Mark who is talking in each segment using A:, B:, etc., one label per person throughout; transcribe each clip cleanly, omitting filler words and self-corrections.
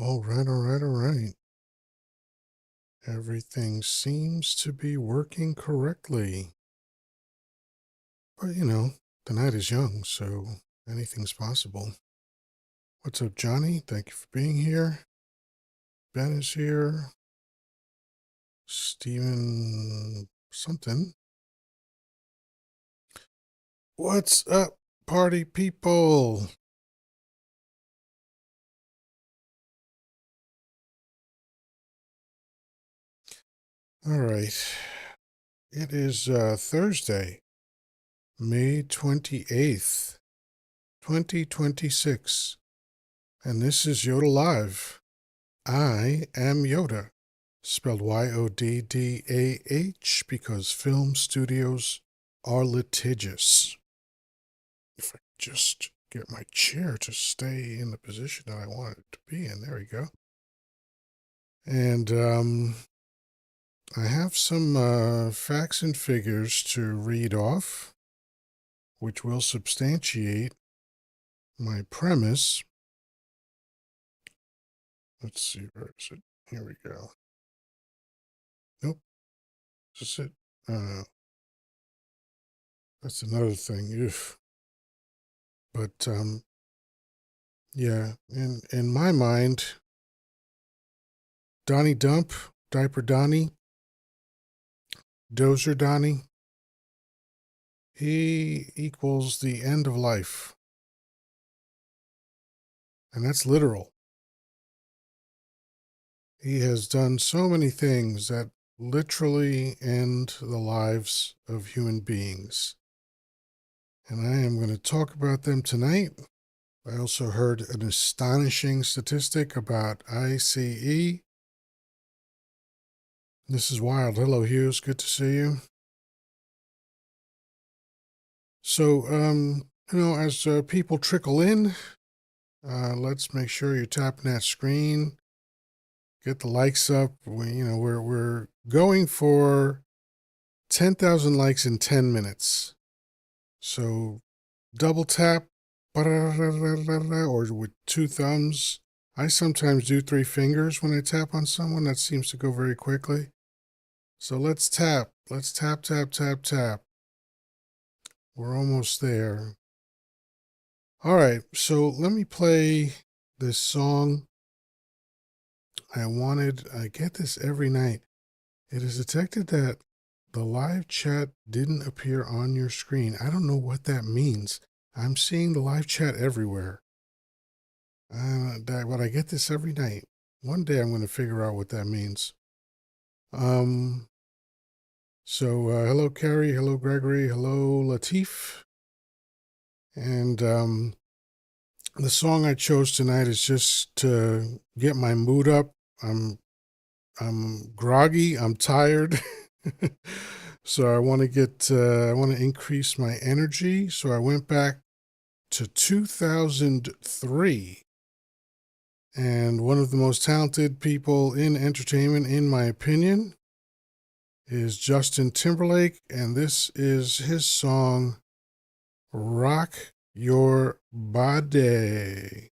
A: All right, all right, all right. Everything seems to be working correctly. But, the night is young, so anything's possible. What's up, Johnny? Thank you for being here. Ben is here. Steven something. What's up, party people? All right. It is Thursday, May 28th, 2026. And this is Yoda Live. I am Yoda, spelled Yoddah, because film studios are litigious. If I just get my chair to stay in the position that I want it to be in, there we go. And I have some facts and figures to read off, which will substantiate my premise. Let's see, where is it? Here we go. Nope, is this it? That's another thing. Oof. But yeah, in my mind, Donnie Dump, Diaper Donnie, Dozer Donnie, he equals the end of life. And that's literal. He has done so many things that literally end the lives of human beings. And I am going to talk about them tonight. I also heard an astonishing statistic about ICE. This is wild. Hello, Hughes. Good to see you. So, as people trickle in, let's make sure you're tapping that screen. Get the likes up. We're going for 10,000 likes in 10 minutes. So double tap or with two thumbs. I sometimes do three fingers when I tap on someone. That seems to go very quickly. So let's tap. Let's tap, tap, tap, tap. We're almost there. All right, so let me play this song. I get this every night. It is detected that the live chat didn't appear on your screen. I don't know what that means. I'm seeing the live chat everywhere. But I get this every night. One day I'm going to figure out what that means. Um, hello, Carrie. Hello, Gregory. Hello, Latif. And the song I chose tonight is just to get my mood up. I'm groggy. I'm tired. So I want to increase my energy. So I went back to 2003. And one of the most talented people in entertainment, in my opinion, is Justin Timberlake. And this is his song, Rock Your Body.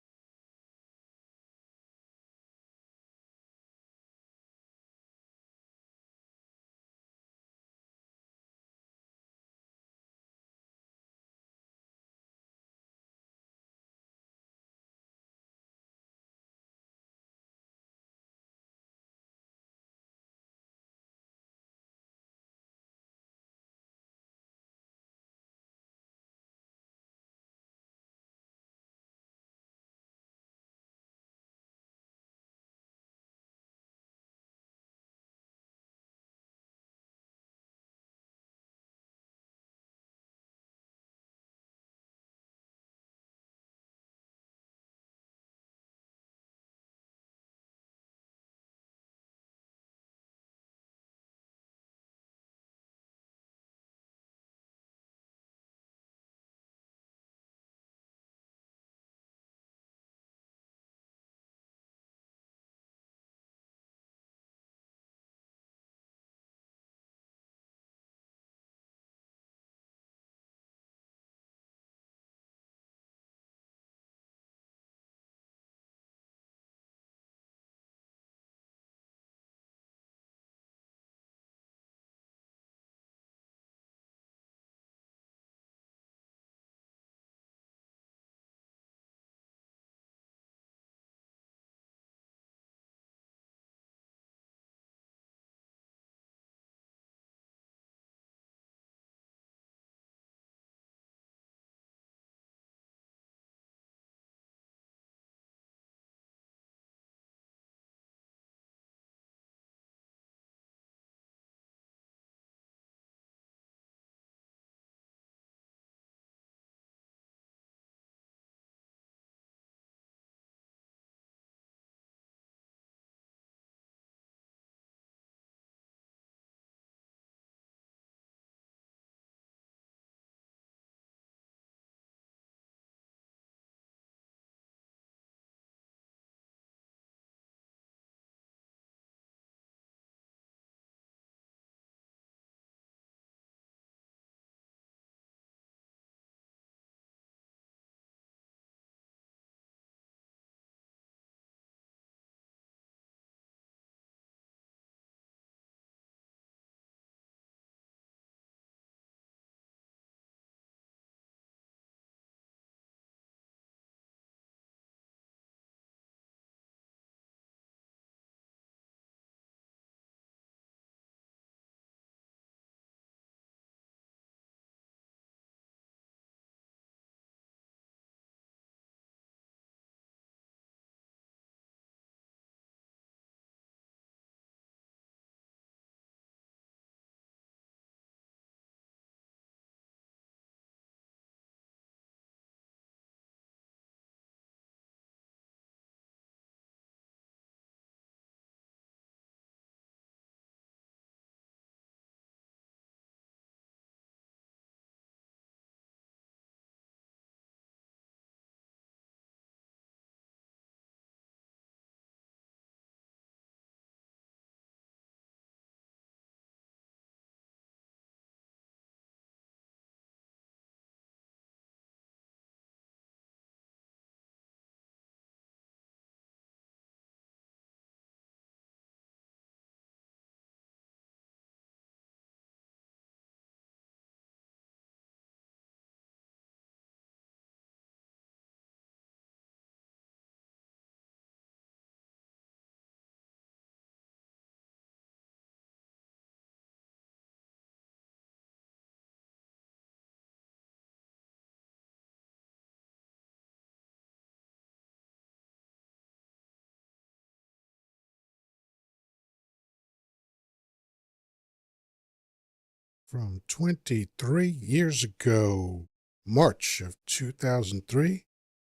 A: from 23 years ago, March of 2003,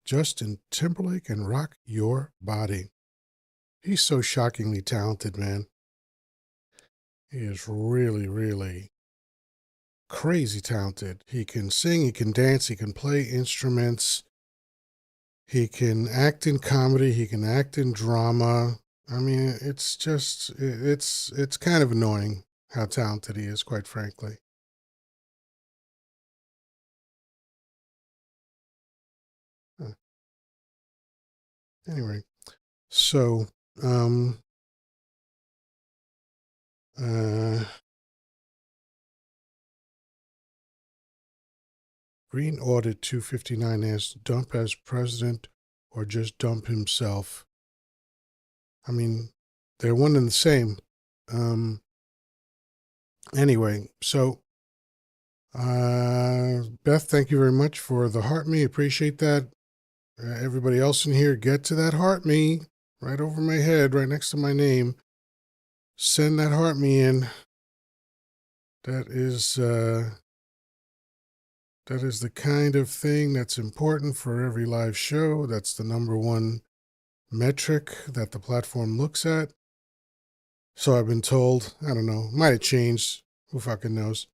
A: Justin Timberlake and Rock Your Body. He's so shockingly talented, man. He is really, really crazy talented. He can sing, he can dance, he can play instruments, he can act in comedy, he can act in drama. I mean, it's kind of annoying how talented he is, quite frankly. Uh, Anyway, so um uh Green Audit 259 asks, dump as president or just dump himself? I mean, they're one and the same. Um Anyway, so Beth, thank you very much for the heart me. Appreciate that. Everybody else in here, get to that heart me right over my head, right next to my name. Send that heart me in. That is that is the kind of thing that's important for every live show. That's the number one metric that the platform looks at. So I've been told. I don't know. Might have changed. Who fucking knows?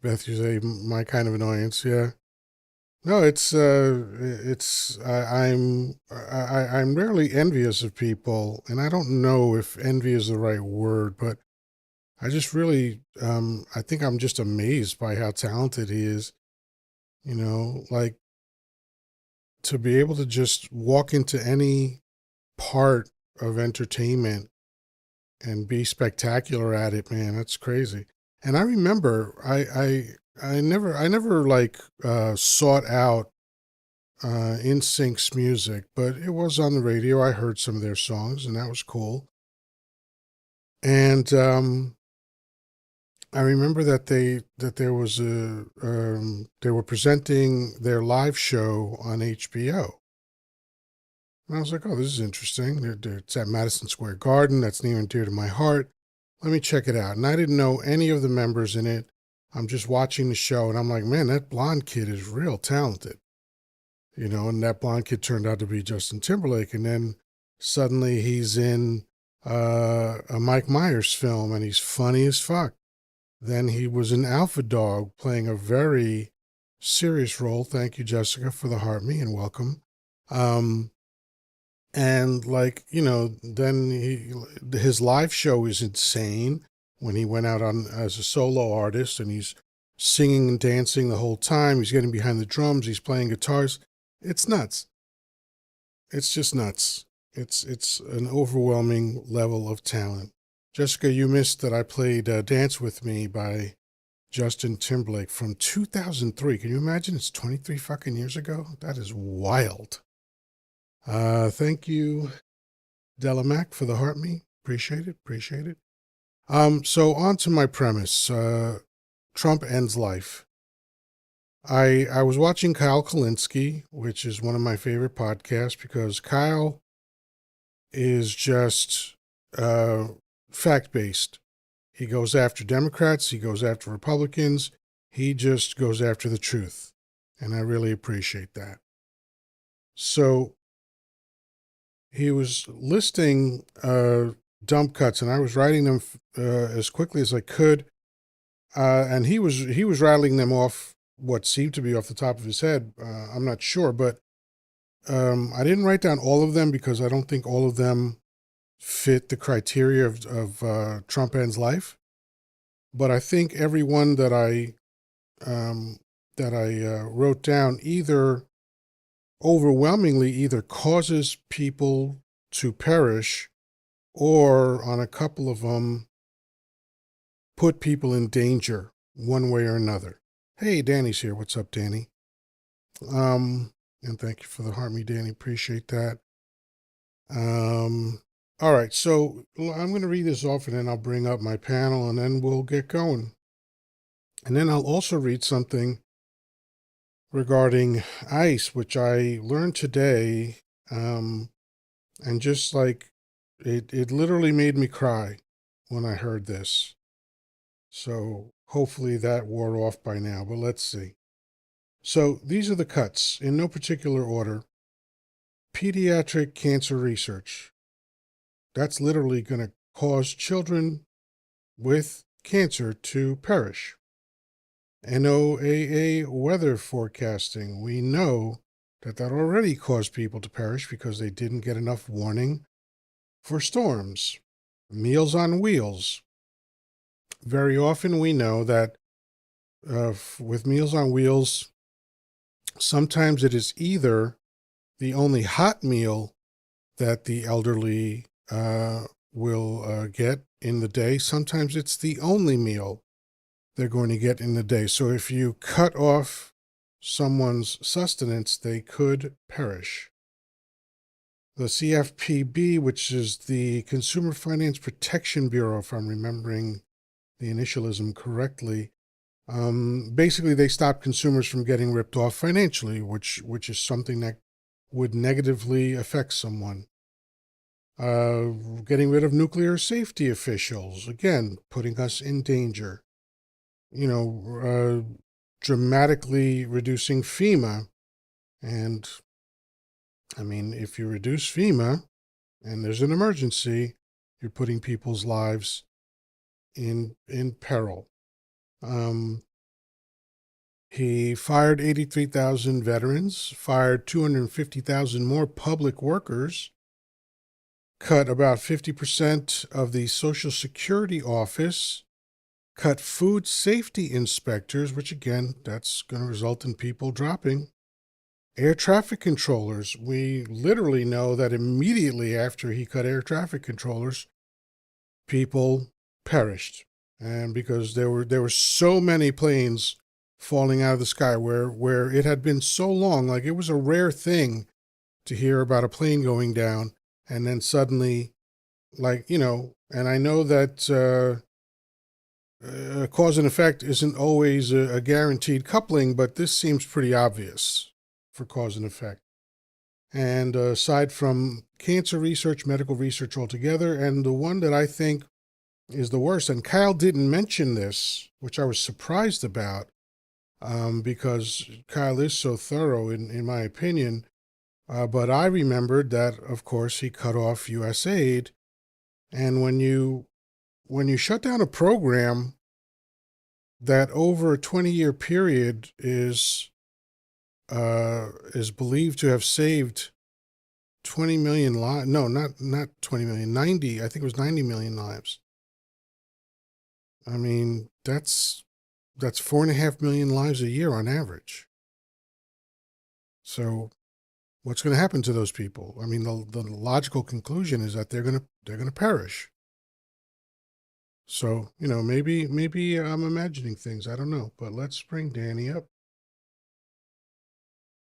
A: Beth, you say my kind of annoyance. Yeah. No, I'm rarely envious of people, and I don't know if envy is the right word, but I just really I think I'm just amazed by how talented he is. Like, to be able to just walk into any part of entertainment and be spectacular at it, man, that's crazy. And I remember I never like sought out InSync's music, but it was on the radio. I heard some of their songs, and that was cool. And I remember that there was they were presenting their live show on HBO, and I was like, oh, this is interesting. It's at Madison Square Garden. That's near and dear to my heart. Let me check it out. And I didn't know any of the members in it. I'm just watching the show, and I'm like, man, that blonde kid is real talented. And that blonde kid turned out to be Justin Timberlake. And then suddenly he's in a Mike Myers film, and he's funny as fuck. Then he was in Alpha Dog playing a very serious role. Thank you, Jessica, for the heart me and welcome. Um, and like, then his live show is insane when he went out on as a solo artist, and he's singing and dancing the whole time. He's getting behind the drums. He's playing guitars. It's nuts. It's just nuts. It's an overwhelming level of talent. Jessica, you missed that I played Dance With Me by Justin Timberlake from 2003. Can you imagine? It's 23 fucking years ago. That is wild. Thank you, Delamac, for the heart me. Appreciate it. Appreciate it. So on to my premise. Trump ends life. I was watching Kyle Kalinske, which is one of my favorite podcasts, because Kyle is just fact based. He goes after Democrats, he goes after Republicans, he just goes after the truth. And I really appreciate that. So he was listing dump cuts, and I was writing them as quickly as I could. And he was rattling them off what seemed to be off the top of his head. I'm not sure, but I didn't write down all of them because I don't think all of them fit the criteria of Trump ends life. But I think every one that I wrote down either overwhelmingly either causes people to perish, or on a couple of them put people in danger one way or another. Hey, Danny's here. What's up, Danny? And thank you for the heart me, Danny. Appreciate that. All right, so I'm going to read this off, and then I'll bring up my panel, and then we'll get going. And then I'll also read something regarding ICE, which I learned today, and just like it literally made me cry when I heard this. So hopefully that wore off by now, but let's see. So these are the cuts in no particular order. Pediatric cancer research. That's literally going to cause children with cancer to perish. NOAA weather forecasting. We know that already caused people to perish because they didn't get enough warning for storms. Meals on Wheels. Very often we know that with Meals on Wheels, sometimes it is either the only hot meal that the elderly will get in the day. Sometimes it's the only meal they're going to get in the day. So if you cut off someone's sustenance, they could perish. The CFPB, which is the Consumer Finance Protection Bureau, if I'm remembering the initialism correctly, basically they stop consumers from getting ripped off financially, which is something that would negatively affect someone. Getting rid of nuclear safety officials, again, putting us in danger. Dramatically reducing FEMA. And I mean, if you reduce FEMA and there's an emergency, you're putting people's lives in peril. He fired 83,000 veterans, fired 250,000 more public workers, cut about 50% of the Social Security office, cut food safety inspectors, which again, that's going to result in people dropping. Air traffic controllers. We literally know that immediately after he cut air traffic controllers, people perished. And because there were so many planes falling out of the sky where it had been so long, like it was a rare thing to hear about a plane going down, and then suddenly, and I know that cause and effect isn't always a guaranteed coupling, but this seems pretty obvious for cause and effect. And aside from cancer research, medical research altogether, and the one that I think is the worst, and Kyle didn't mention this, which I was surprised about, because Kyle is so thorough, in my opinion. But I remembered that, of course, he cut off U.S. aid, and when you shut down a program that over a 20-year period is believed to have saved 20 million lives. No, not 20 million, 90. I think it was 90 million lives. I mean, that's 4.5 million lives a year on average. So what's going to happen to those people? I mean, the logical conclusion is that they're going to perish. So, maybe I'm imagining things. I don't know, but let's bring Danny up.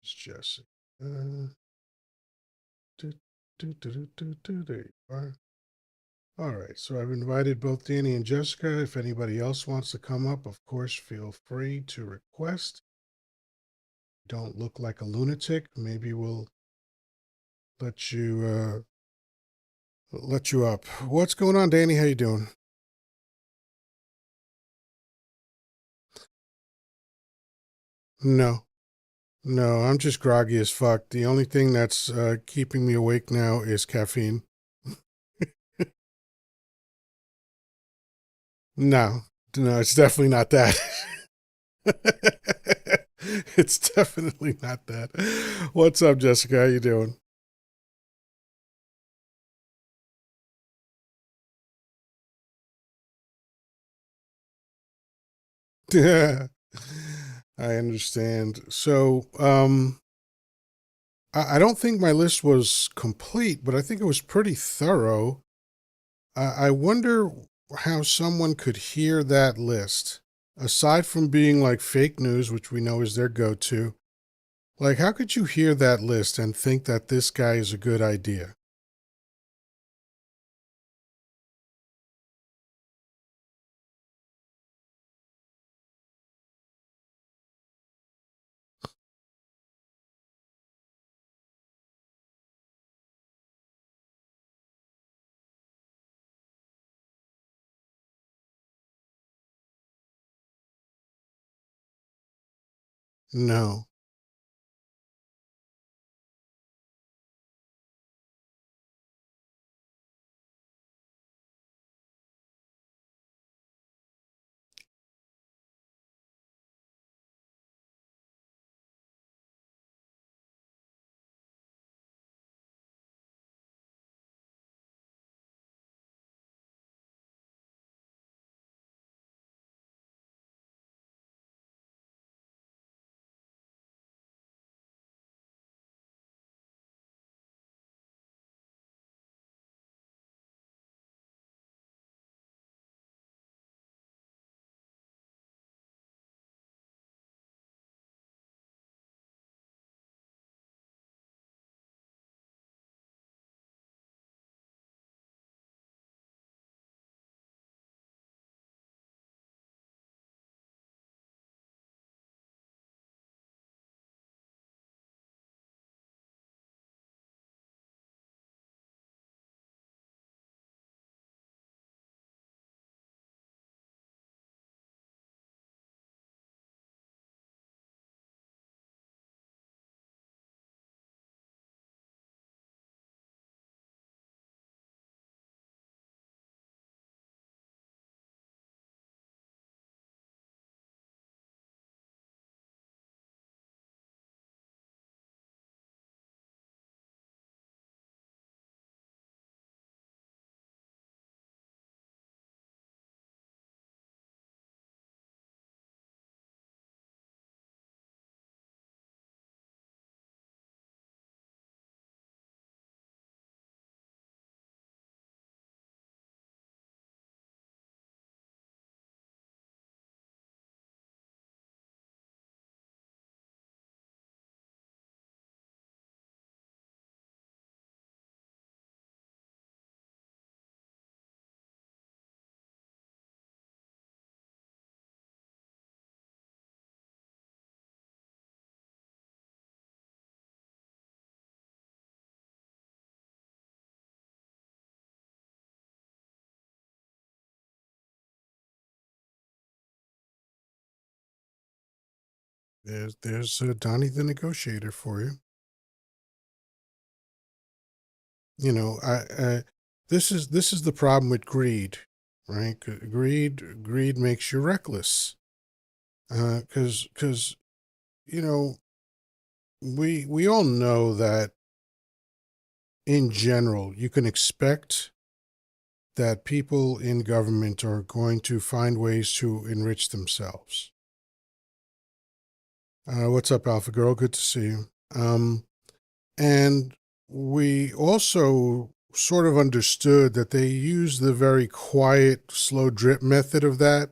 A: It's Jesse. There you are. All right, so I've invited both Danny and Jessica. If anybody else wants to come up, of course, feel free to request. Don't look like a lunatic. Maybe we'll let you up. What's going on, Danny? How you doing? No, no, I'm just groggy as fuck. The only thing that's keeping me awake now is caffeine. No, no, it's definitely not that. It's definitely not that. What's up, Jessica? How you doing? Yeah, I understand. So, I don't think my list was complete, but I think it was pretty thorough. I wonder how someone could hear that list, aside from being like fake news, which we know is their go-to. Like, how could you hear that list and think that this guy is a good idea? No. There's Donnie the negotiator for you. You know, this is the problem with greed, right? Greed makes you reckless. Because you know, we all know that in general you can expect that people in government are going to find ways to enrich themselves. What's up, Alpha Girl? Good to see you. And we also sort of understood that they use the very quiet, slow drip method of that.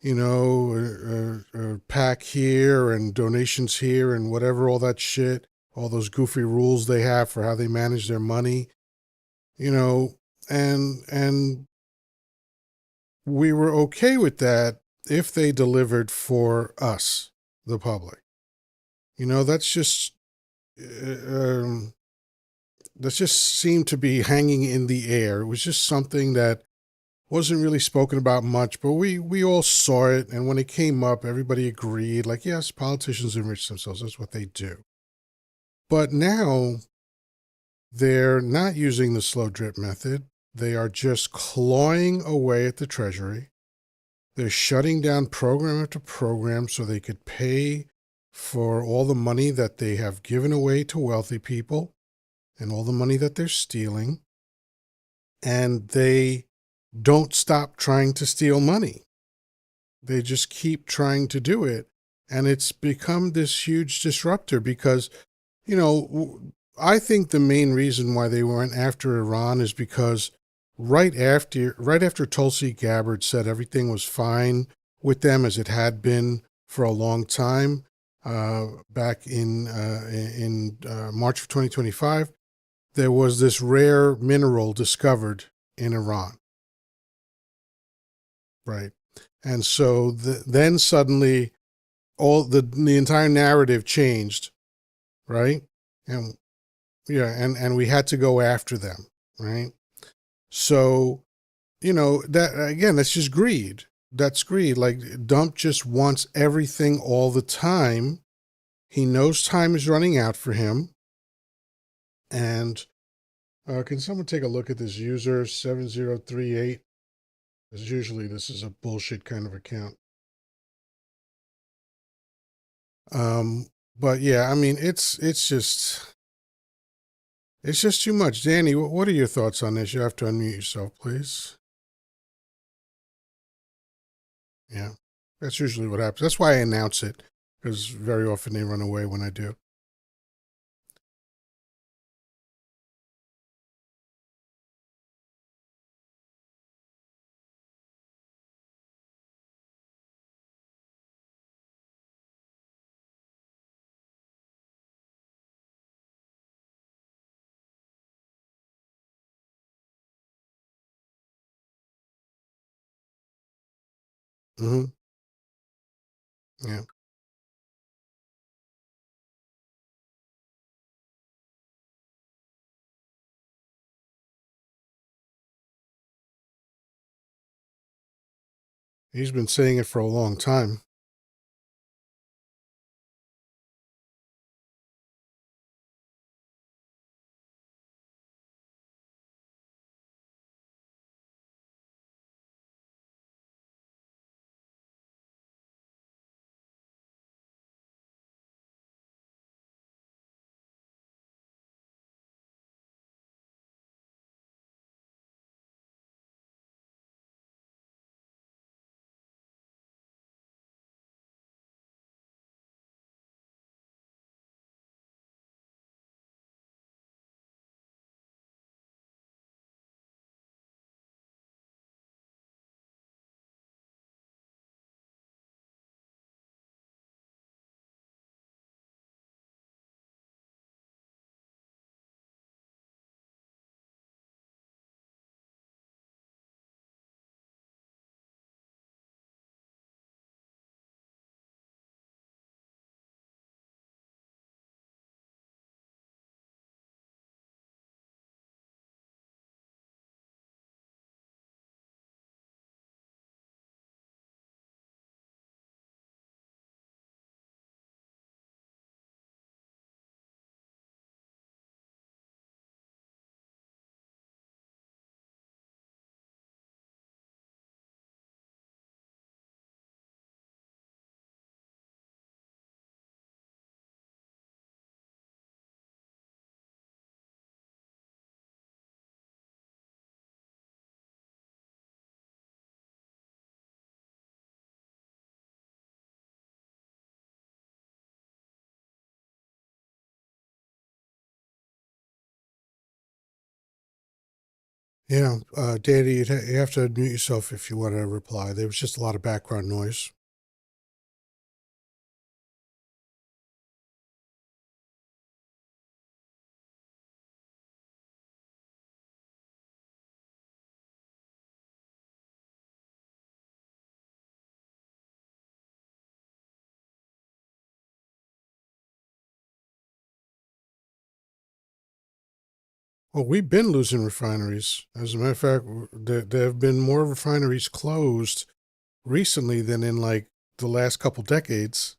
A: You know, pack here and donations here and whatever, all that shit, all those goofy rules they have for how they manage their money. You know, and we were okay with that if they delivered for us, the public. You know, uh, um, that just seemed to be hanging in the air. It was just something that wasn't really spoken about much, but we all saw it. And when it came up, everybody agreed, like, yes, politicians enrich themselves. That's what they do. But now they're not using the slow drip method. They are just clawing away at the Treasury. They're shutting down program after program so they could pay for all the money that they have given away to wealthy people and all the money that they're stealing. And they don't stop trying to steal money. They just keep trying to do it. And it's become this huge disruptor because, you know, I think the main reason why they went after Iran is because right after Tulsi Gabbard said everything was fine with them as it had been for a long time, back in March of 2025, there was this rare mineral discovered in Iran, right? And so then suddenly all the entire narrative changed, right? And yeah, and we had to go after them, right? So, you know, that again, that's just greed. That's greed. Like Dump just wants everything all the time. He knows time is running out for him. And can someone take a look at this user 7038? Because usually this is a bullshit kind of account. Um, but yeah, I mean, it's just too much. Danny, what are your thoughts on this? You have to unmute yourself, please. Yeah, that's usually what happens. That's why I announce it, because very often they run away when I do. Hmm. Yeah, he's been saying it for a long time. Yeah, Danny, you have to mute yourself if you want to reply. There was just a lot of background noise. Well, we've been losing refineries. As a matter of fact, there have been more refineries closed recently than in like the last couple decades.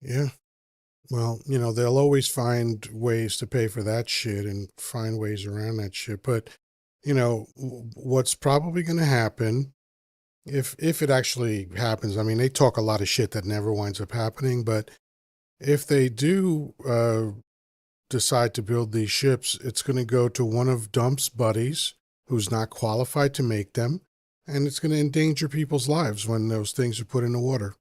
A: Yeah. Well, they'll always find ways to pay for that shit and find ways around that shit. But, what's probably going to happen if it actually happens. I mean, they talk a lot of shit that never winds up happening, but if they do decide to build these ships, it's going to go to one of Dump's buddies who's not qualified to make them, and it's going to endanger people's lives when those things are put in the water.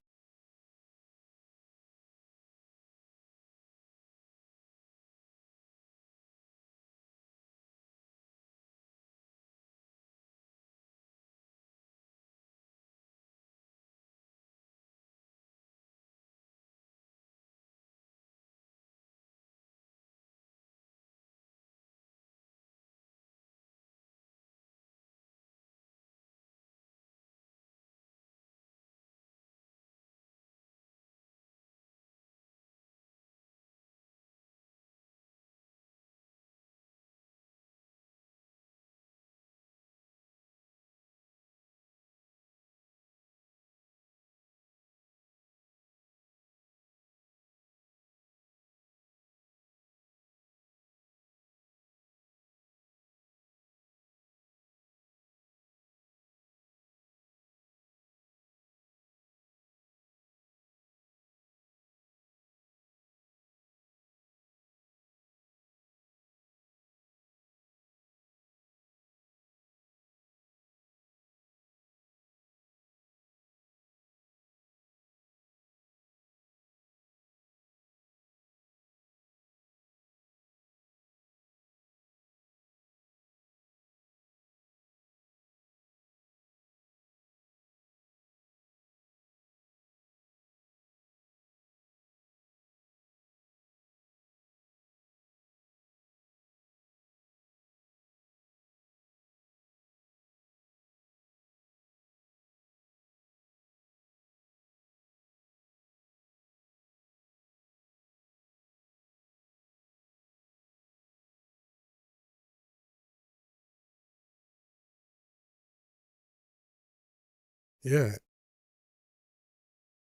A: Yeah,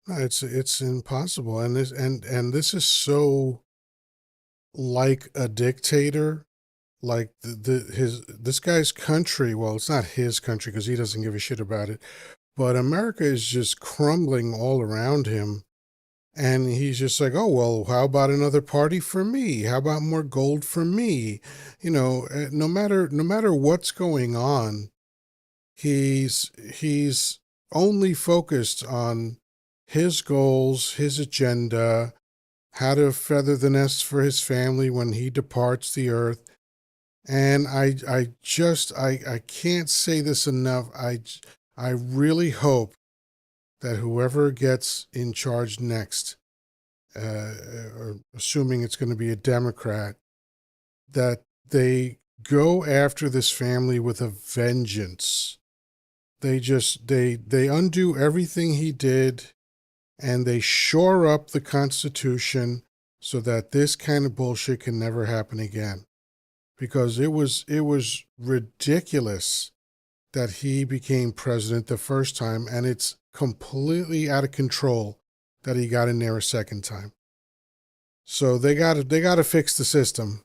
A: no, it's impossible, and this is so like a dictator. Like the his this guy's country. Well, it's not his country because he doesn't give a shit about it. But America is just crumbling all around him. And he's just like, oh, well, how about another party for me? How about more gold for me? No matter what's going on, he's only focused on his goals, his agenda, how to feather the nest for his family when he departs the earth. And I can't say this enough. I really hope that whoever gets in charge next, or assuming it's going to be a Democrat, that they go after this family with a vengeance. They undo everything he did, and they shore up the Constitution so that this kind of bullshit can never happen again. Because it was ridiculous that he became president the first time, and it's completely out of control that he got in there a second time. So they gotta fix the system.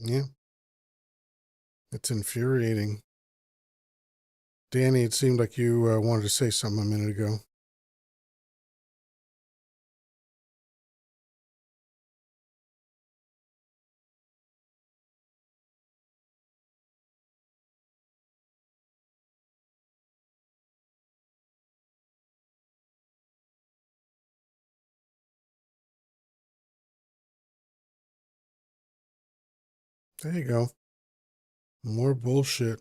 A: Yeah, it's infuriating. Danny, it seemed like you wanted to say something a minute ago. There you go. More bullshit.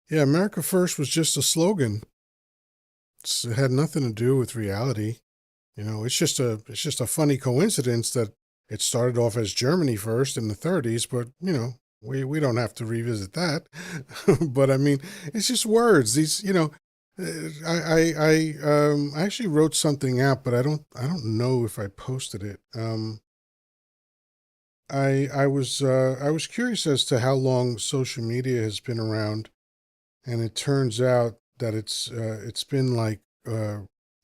A: Yeah, America First was just a slogan. It had nothing to do with reality. It's just a funny coincidence that it started off as Germany first in the 30s, but we don't have to revisit that. But I mean, it's just words. I actually wrote something out, but I don't know if I posted it. I was curious as to how long social media has been around, and it turns out that it's been like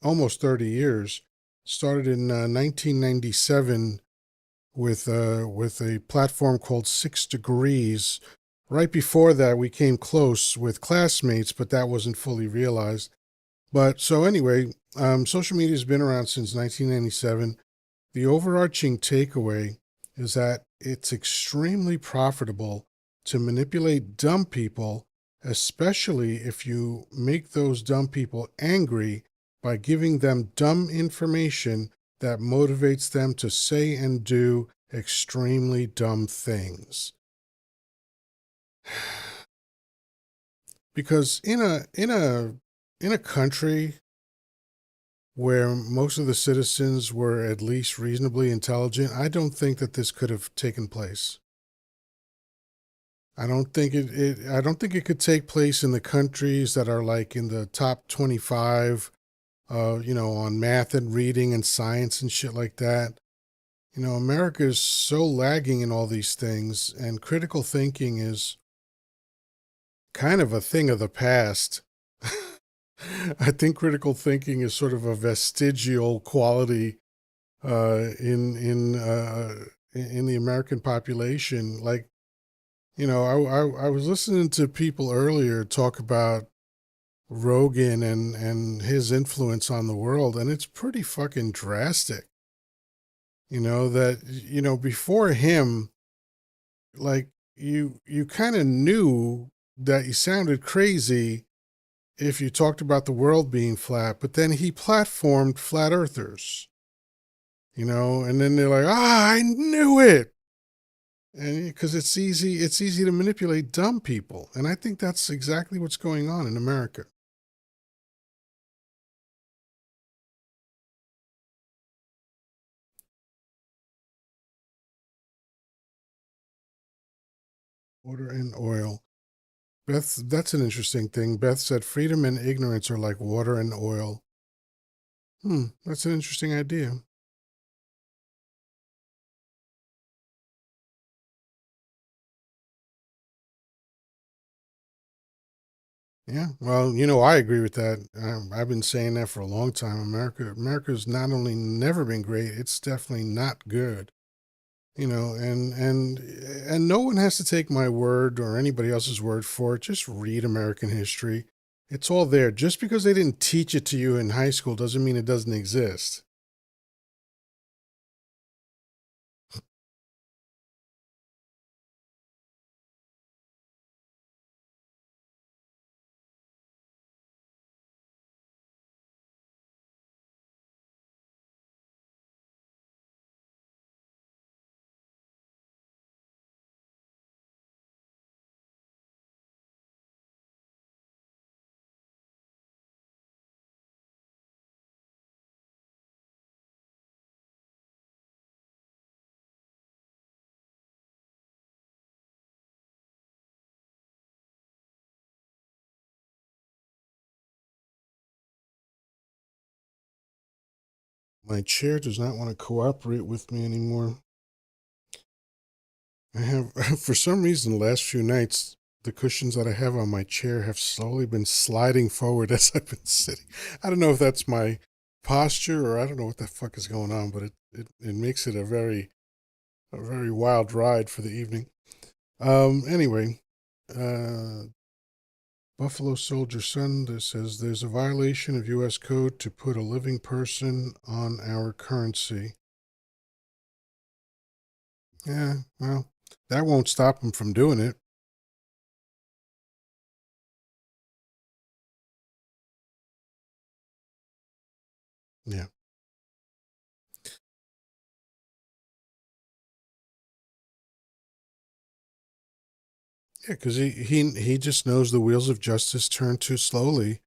A: almost 30 years. Started in 1997 with a platform called 6 Degrees. Right before that, we came close with Classmates, but that wasn't fully realized. But so anyway, social media has been around since 1997. The overarching takeaway is that it's extremely profitable to manipulate dumb people, especially if you make those dumb people angry by giving them dumb information that motivates them to say and do extremely dumb things. Because in a country where most of the citizens were at least reasonably intelligent, I don't think that this could have taken place. I don't think it could take place in the countries that are like in the top 25 on math and reading and science and shit like that. America is so lagging in all these things, and critical thinking is kind of a thing of the past. I think critical thinking is sort of a vestigial quality in the American population. Like, I was listening to people earlier talk about Rogan and his influence on the world, and it's pretty fucking drastic. That before him, like you kind of knew that you sounded crazy if you talked about the world being flat, but then he platformed flat earthers, and then they're like, I knew it. And because it's easy to manipulate dumb people. And I think that's exactly what's going on in America. Water and oil. That's an interesting thing. Beth said freedom and ignorance are like water and oil. That's an interesting idea. Yeah, well, I agree with that. I've been saying that for a long time. America's not only never been great, it's definitely not good. And no one has to take my word or anybody else's word for it. Just read American history. It's all there. Just because they didn't teach it to you in high school doesn't mean it doesn't exist. My chair does not want to cooperate with me anymore. I have, for some reason, the last few nights, the cushions that I have on my chair have slowly been sliding forward as I've been sitting. I don't know if that's my posture or I don't know what the fuck is going on, but it makes it a very wild ride for the evening. Anyway, uh, Buffalo Soldier Son that says there's a violation of U.S. code to put a living person on our currency. Yeah, well, that won't stop them from doing it. Yeah. Yeah, because he just knows the wheels of justice turn too slowly.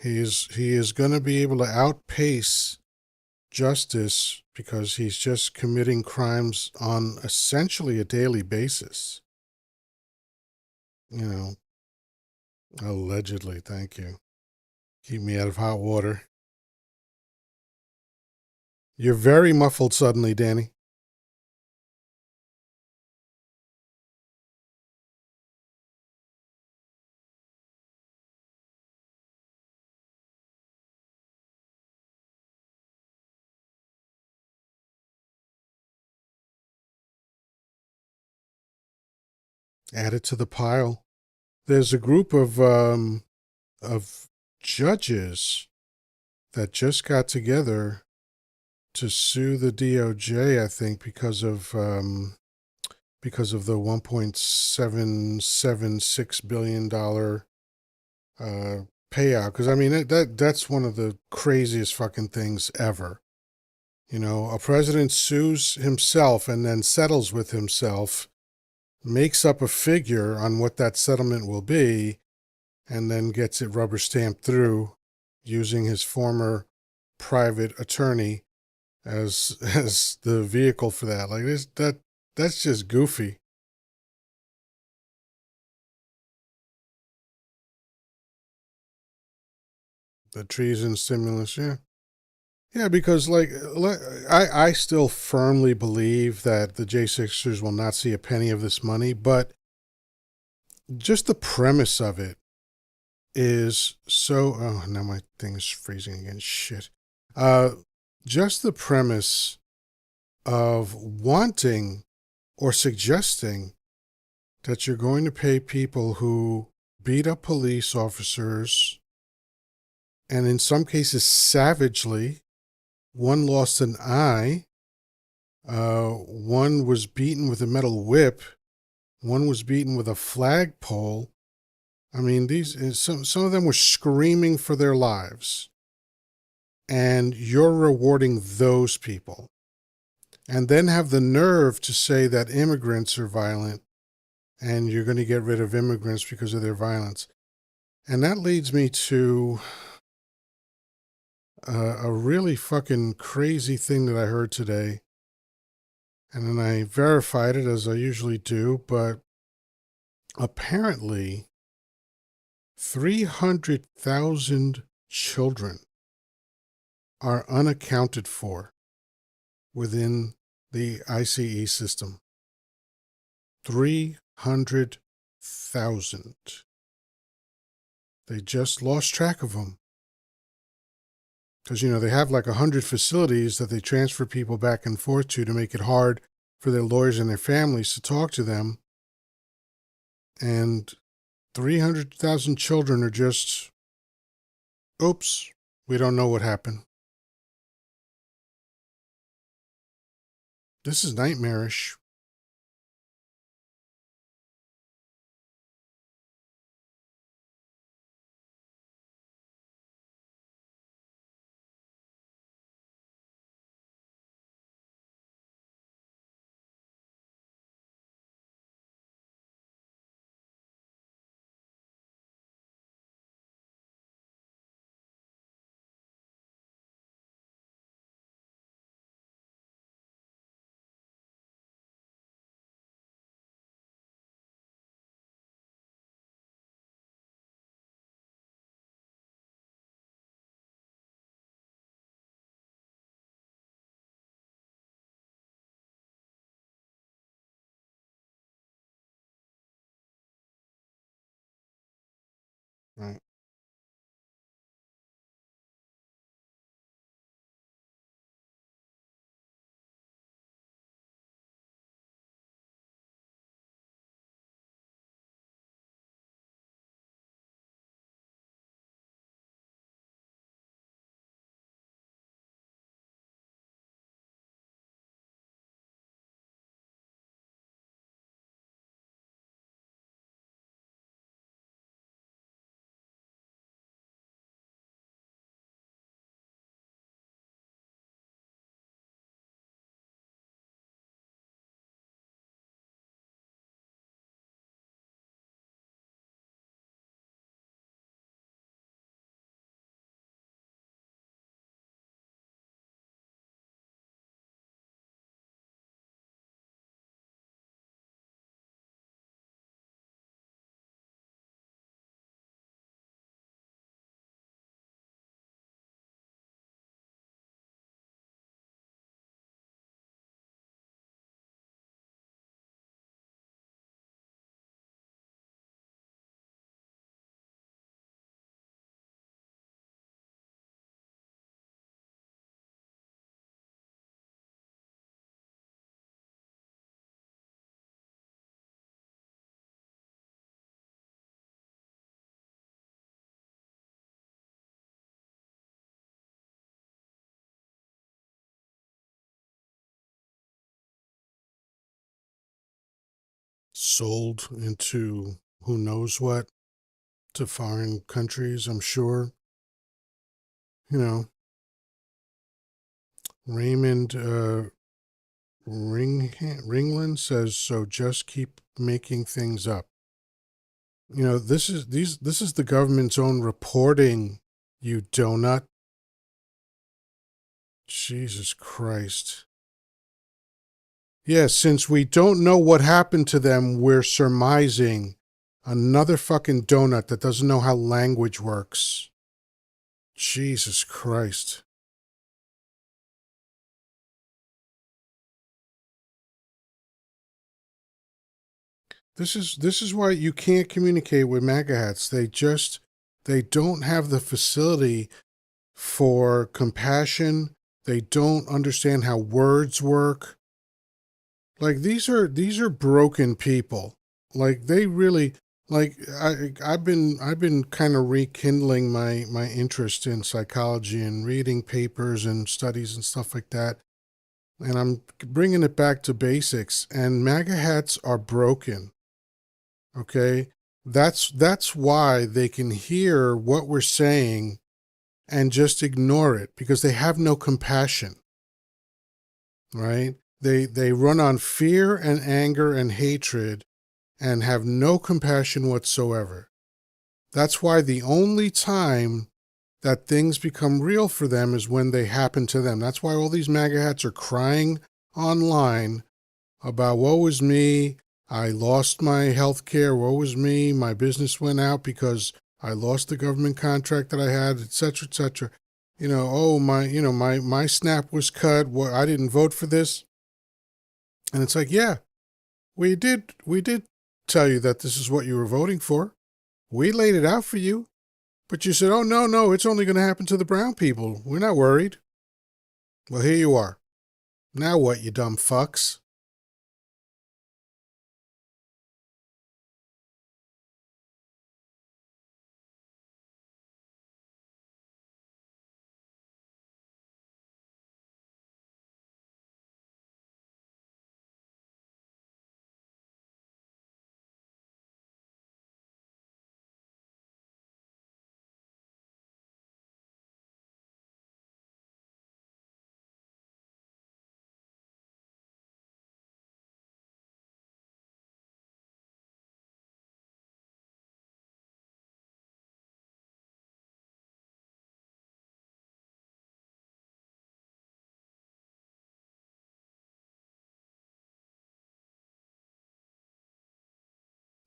A: He is going to be able to outpace justice because he's just committing crimes on essentially a daily basis. You know, allegedly. Thank you. Keep me out of hot water. You're very muffled suddenly, Danny. Add it to the pile. There's a group of judges that just got together to sue the DOJ. I think because of the $1.776 billion payout. Because I mean that's one of the craziest fucking things ever. You know, a president sues himself and then settles with himself, makes up a figure on what that settlement will be, and then gets it rubber stamped through using his former private attorney as as the vehicle for that. Like this that's just goofy. The treason stimulus, yeah. Yeah, because I still firmly believe that the J6ers will not see a penny of this money, but just the premise of it is so oh now my thing is freezing again. Shit. Uh just the premise of wanting or suggesting that you're going to pay people who beat up police officers and in some cases savagely. One lost an eye. One was beaten with a metal whip. One was beaten with a flagpole. I mean, some of them were screaming for their lives, and you're rewarding those people, and then have the nerve to say that immigrants are violent, and you're going to get rid of immigrants because of their violence. And that leads me to a really fucking crazy thing that I heard today. And then I verified it as I usually do, but apparently 300,000 children are unaccounted for within the ICE system. 300,000. They just lost track of them. Because, you know, they have like 100 facilities that they transfer people back and forth to make it hard for their lawyers and their families to talk to them. And 300,000 children are just, oops, we don't know what happened. This is nightmarish. sold into who knows what to foreign countries, I'm sure. You know, Raymond Ringland says, so just keep making things up. You know, this is the government's own reporting, you donut. Jesus Christ. Yeah, since we don't know what happened to them, we're surmising another fucking donut that doesn't know how language works. Jesus Christ. This is why you can't communicate with MAGA hats. They don't have the facility for compassion. They don't understand how words work. Like these are broken people. Like they really like I've been kind of rekindling my interest in psychology and reading papers and studies and stuff like that. And I'm bringing it back to basics. And MAGA hats are broken. Okay, that's why they can hear what we're saying and just ignore it because they have no compassion. Right? They run on fear and anger and hatred and have no compassion whatsoever. That's why the only time that things become real for them is when they happen to them. That's why all these MAGA hats are crying online about woe is me, I lost my health care, woe is me, my business went out because I lost the government contract that I had, etc., etc. You know, oh my, my SNAP was cut. What, I didn't vote for this, and it's like, yeah, we did tell you that this is what you were voting for. We laid it out for you, but you said, oh no, no, it's only going to happen to the brown people. We're not worried. Well, here you are. Now what, you dumb fucks?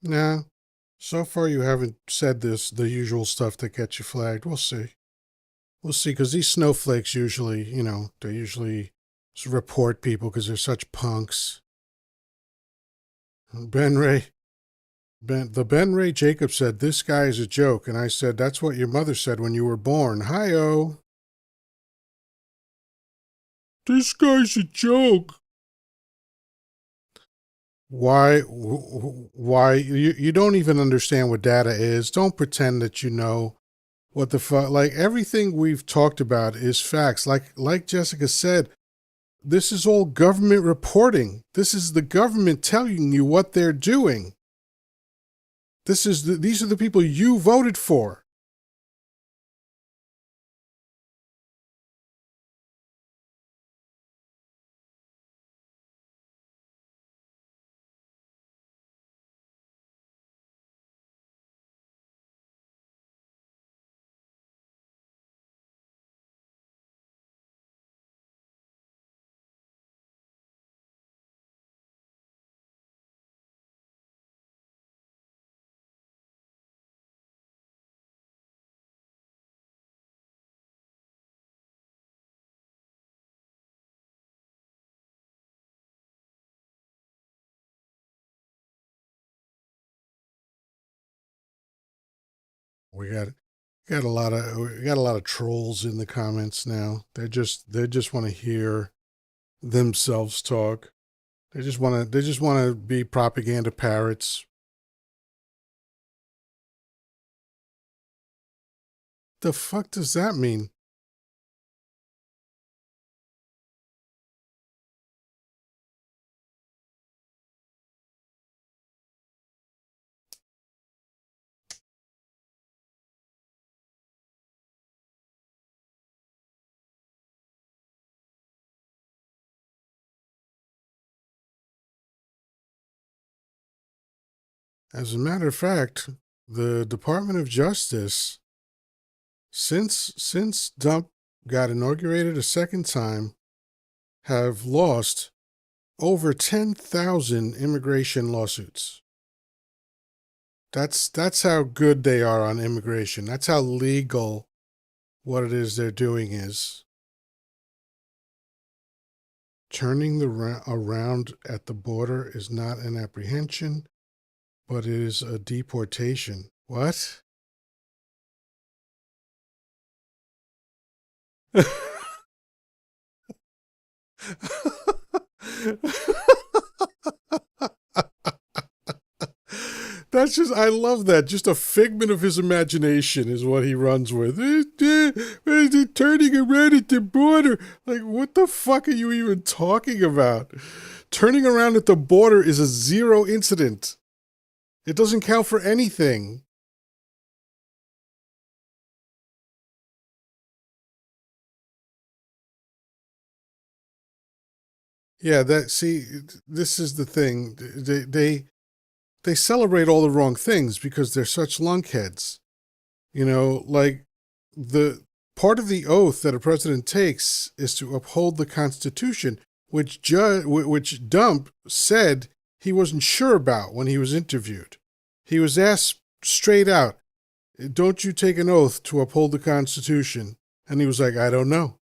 A: Nah. So far, you haven't said the usual stuff that gets you flagged. We'll see. We'll see, because these snowflakes usually, they usually report people because they're such punks. Ben Ray, Ben Ray Jacobs said, this guy is a joke. And I said, that's what your mother said when you were born. Hi-oh. This guy's a joke. Why, you don't even understand what data is. Don't pretend that you know what the fuck. Like, everything we've talked about is facts. Like Jessica said, this is all government reporting. This is the government telling you what they're doing. These are the people you voted for. We got a lot of trolls in the comments now. They just want to hear themselves talk. They just want to be propaganda parrots. The fuck does that mean? As a matter of fact, the Department of Justice, since Dump got inaugurated a second time, have lost over 10,000 immigration lawsuits. That's how good they are on immigration. That's how legal what it is they're doing is. Turning around at the border is not an apprehension, but it is a deportation. What? That's just, I love that. Just a figment of his imagination is what he runs with. Turning around at the border. Like, what the fuck are you even talking about? Turning around at the border is a zero incident. It doesn't count for anything. Yeah, see, this is the thing. They celebrate all the wrong things because they're such lunkheads. Like the part of the oath that a president takes is to uphold the Constitution, which Dump said he wasn't sure about when he was interviewed. He was asked straight out, "Don't you take an oath to uphold the Constitution?" And he was like, "I don't know."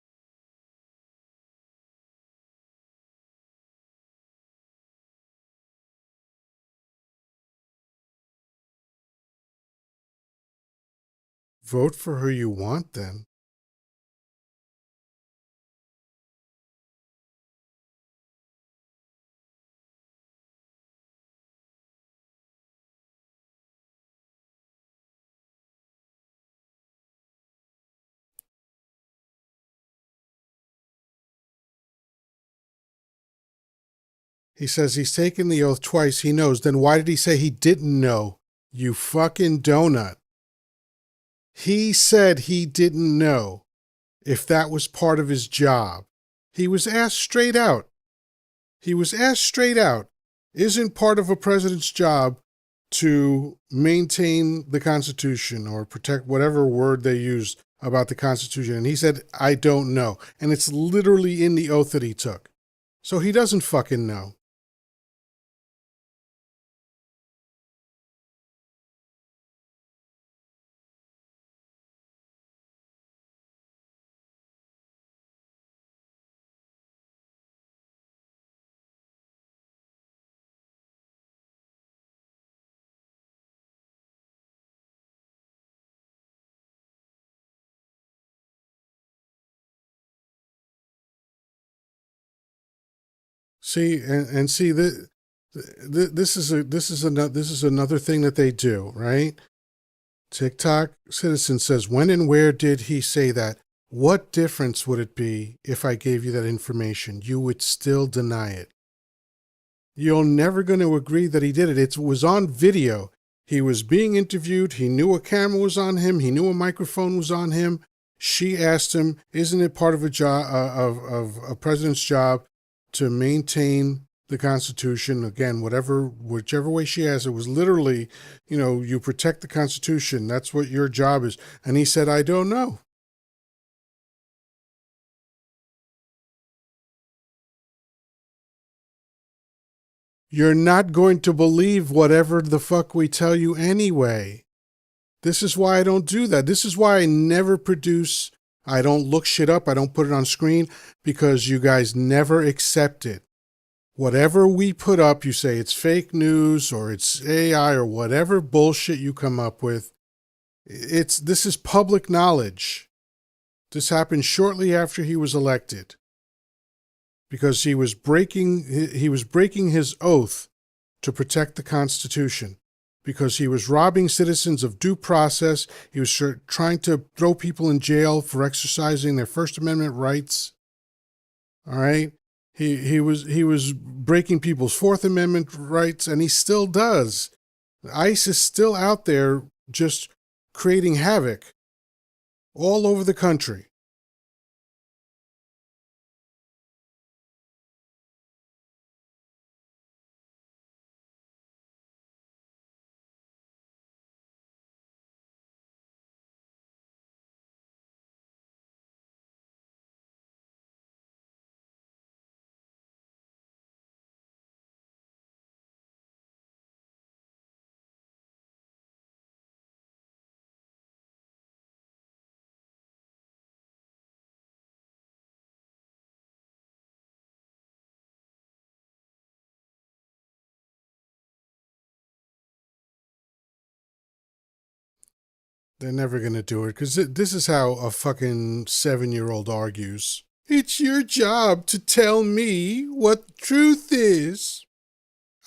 A: Vote for who you want, then. He says he's taken the oath twice. He knows. Then why did he say he didn't know? You fucking donut. He said he didn't know if that was part of his job. He was asked straight out. He was asked straight out, isn't part of a president's job to maintain the Constitution or protect whatever word they used about the Constitution? And he said, I don't know. And it's literally in the oath that he took. So he doesn't fucking know. See, and see that this is another thing that they do, right? TikTok citizen says, when and where did he say that? What difference would it be if I gave you that information? You would still deny it. You're never going to agree that he did it. It was on video. He was being interviewed. He knew a camera was on him. He knew a microphone was on him. She asked him, "Isn't it part of a job of a president's job to maintain the Constitution?" Again, whichever way she asked, it was literally, you protect the Constitution. That's what your job is. And he said, "I don't know." You're not going to believe whatever the fuck we tell you anyway. This is why I don't do that. This is why I never produce, I don't look shit up, I don't put it on screen, because you guys never accept it. Whatever we put up, you say it's fake news or it's AI or whatever bullshit you come up with. This is public knowledge. This happened shortly after he was elected because he was breaking his oath to protect the Constitution, because he was robbing citizens of due process. He was trying to throw people in jail for exercising their First Amendment rights. All right. He was breaking people's Fourth Amendment rights, and he still does. ICE is still out there just creating havoc all over the country. They're never going to do it because this is how a fucking 7-year-old argues. It's your job to tell me what the truth is.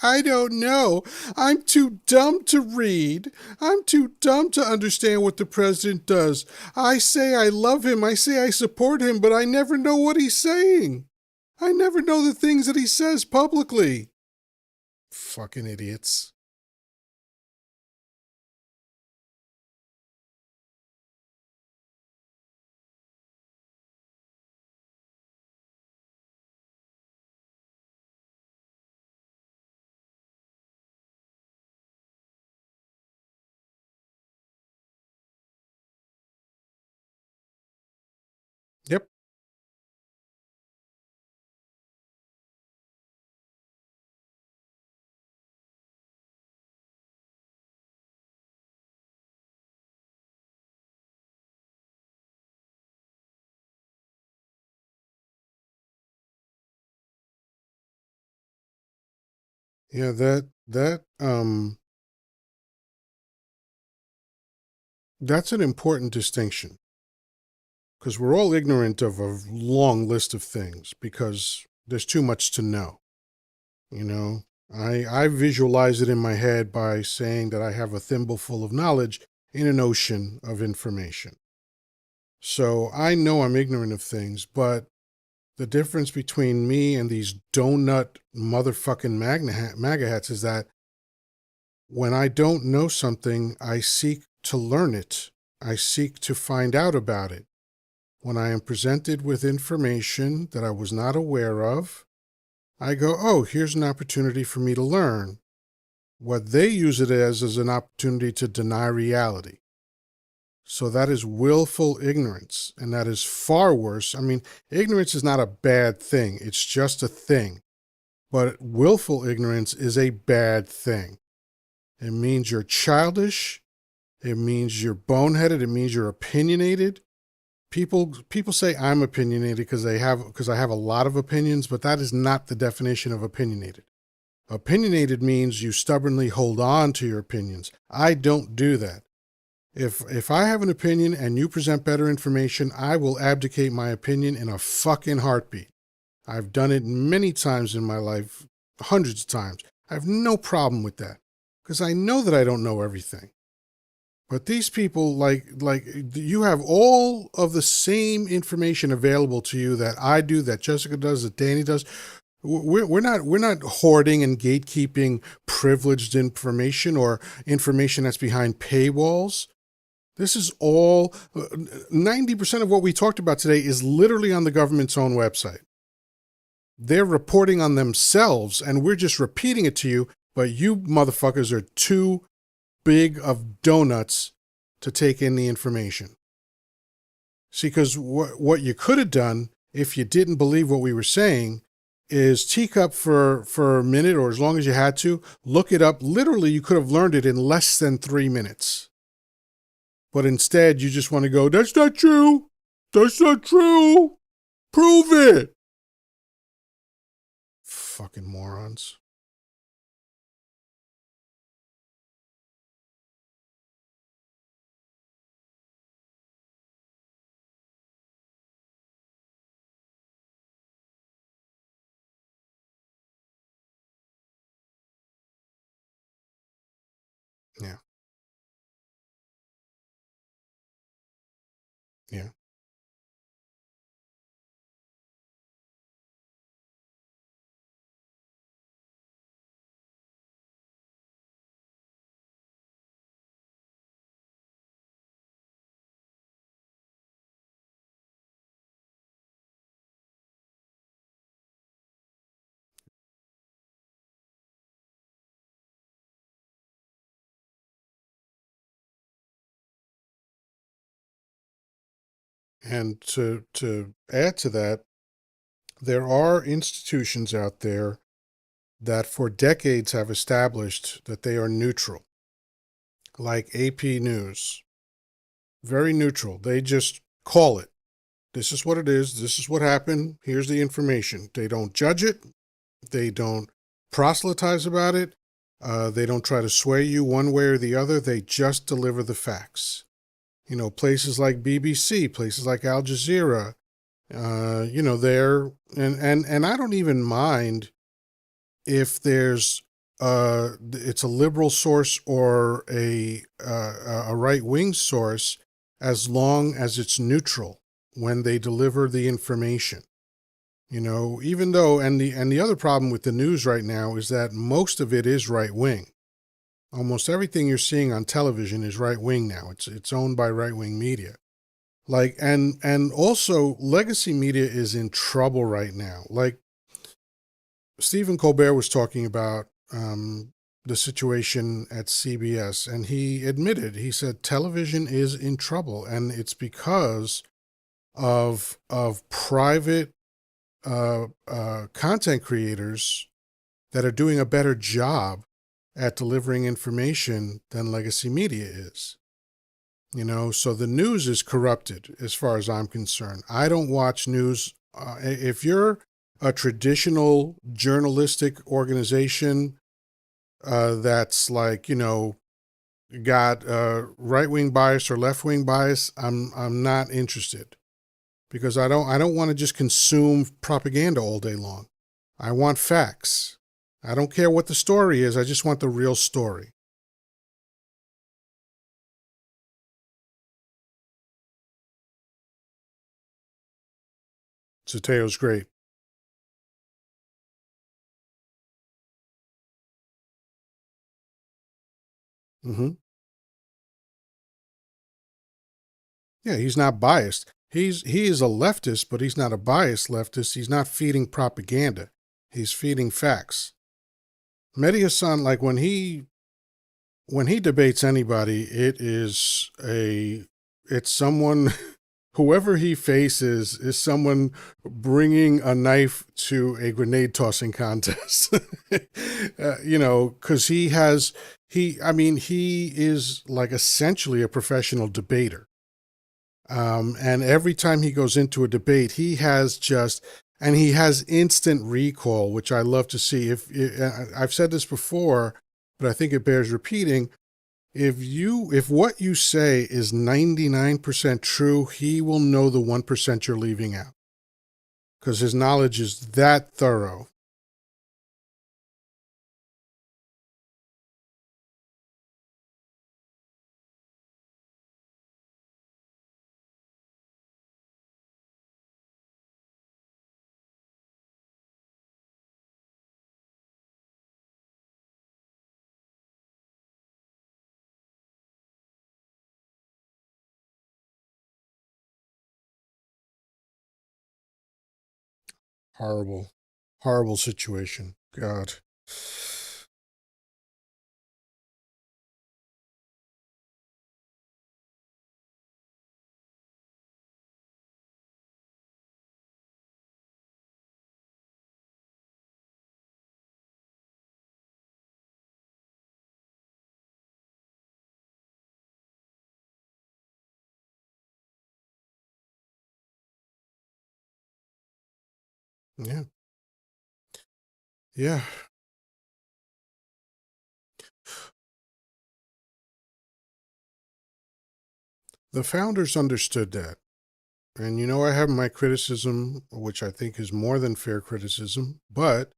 A: I don't know. I'm too dumb to read. I'm too dumb to understand what the president does. I say I love him. I say I support him, but I never know what he's saying. I never know the things that he says publicly. Fucking idiots. Yep. Yeah, that's an important distinction because we're all ignorant of a long list of things because there's too much to know. You know, I visualize it in my head by saying that I have a thimble full of knowledge in an ocean of information. So I know I'm ignorant of things, but the difference between me and these donut motherfucking MAGA hats is that when I don't know something, I seek to learn it. I seek to find out about it. When I am presented with information that I was not aware of, I go, oh, here's an opportunity for me to learn. What they use it as is an opportunity to deny reality. So that is willful ignorance, and that is far worse. I mean, ignorance is not a bad thing, it's just a thing. But willful ignorance is a bad thing. It means you're childish, it means you're boneheaded, it means you're opinionated. People say I'm opinionated because I have a lot of opinions, but that is not the definition of opinionated. Opinionated means you stubbornly hold on to your opinions. I don't do that. If I have an opinion and you present better information, I will abdicate my opinion in a fucking heartbeat. I've done it many times in my life, hundreds of times. I have no problem with that because I know that I don't know everything. But these people, like you have all of the same information available to you that I do, that Jessica does, that Danny does. We're not hoarding and gatekeeping privileged information or information that's behind paywalls. This is all 90% of what we talked about today is literally on the government's own website. They're reporting on themselves, and we're just repeating it to you, but you motherfuckers are too big of donuts to take in the information. See, because what you could have done if you didn't believe what we were saying is teacup for a minute or as long as you had to, look it up. Literally, you could have learned it in less than 3 minutes. But instead, you just want to go, that's not true. That's not true. Prove it. Fucking morons. Yeah. Yeah. And to add to that, there are institutions out there that for decades have established that they are neutral, like AP News. Very neutral. They just call it. This is what it is. This is what happened. Here's the information. They don't judge it. They don't proselytize about it. They don't try to sway you one way or the other. They just deliver the facts. Places like BBC, places like Al Jazeera, they're and I don't even mind if it's a liberal source or a right wing source, as long as it's neutral when they deliver the information. Even though and the other problem with the news right now is that most of it is right wing. Almost everything you're seeing on television is right wing now. It's owned by right wing media. Like and also legacy media is in trouble right now. Like Stephen Colbert was talking about the situation at CBS, and he said television is in trouble, and it's because of private content creators that are doing a better job at delivering information than legacy media is. So the news is corrupted as far as I'm concerned. I don't watch news. If you're a traditional journalistic organization that's like, got right wing bias or left wing bias, I'm not interested, because I don't want to just consume propaganda all day long. I want facts. I don't care what the story is. I just want the real story. Zateo's great. Hmm. Yeah, he's not biased. He is a leftist, but he's not a biased leftist. He's not feeding propaganda. He's feeding facts. Mehdi, like when he debates anybody, it's someone whoever he faces is someone bringing a knife to a grenade tossing contest. Because he is like essentially a professional debater. And every time he goes into a debate, he has instant recall, which I love to see. I've said this before, but I think it bears repeating. If what you say is 99% true, he will know the 1% you're leaving out, because his knowledge is that thorough. Horrible, horrible situation. God. Yeah. Yeah. The founders understood that. And I have my criticism, which I think is more than fair criticism, but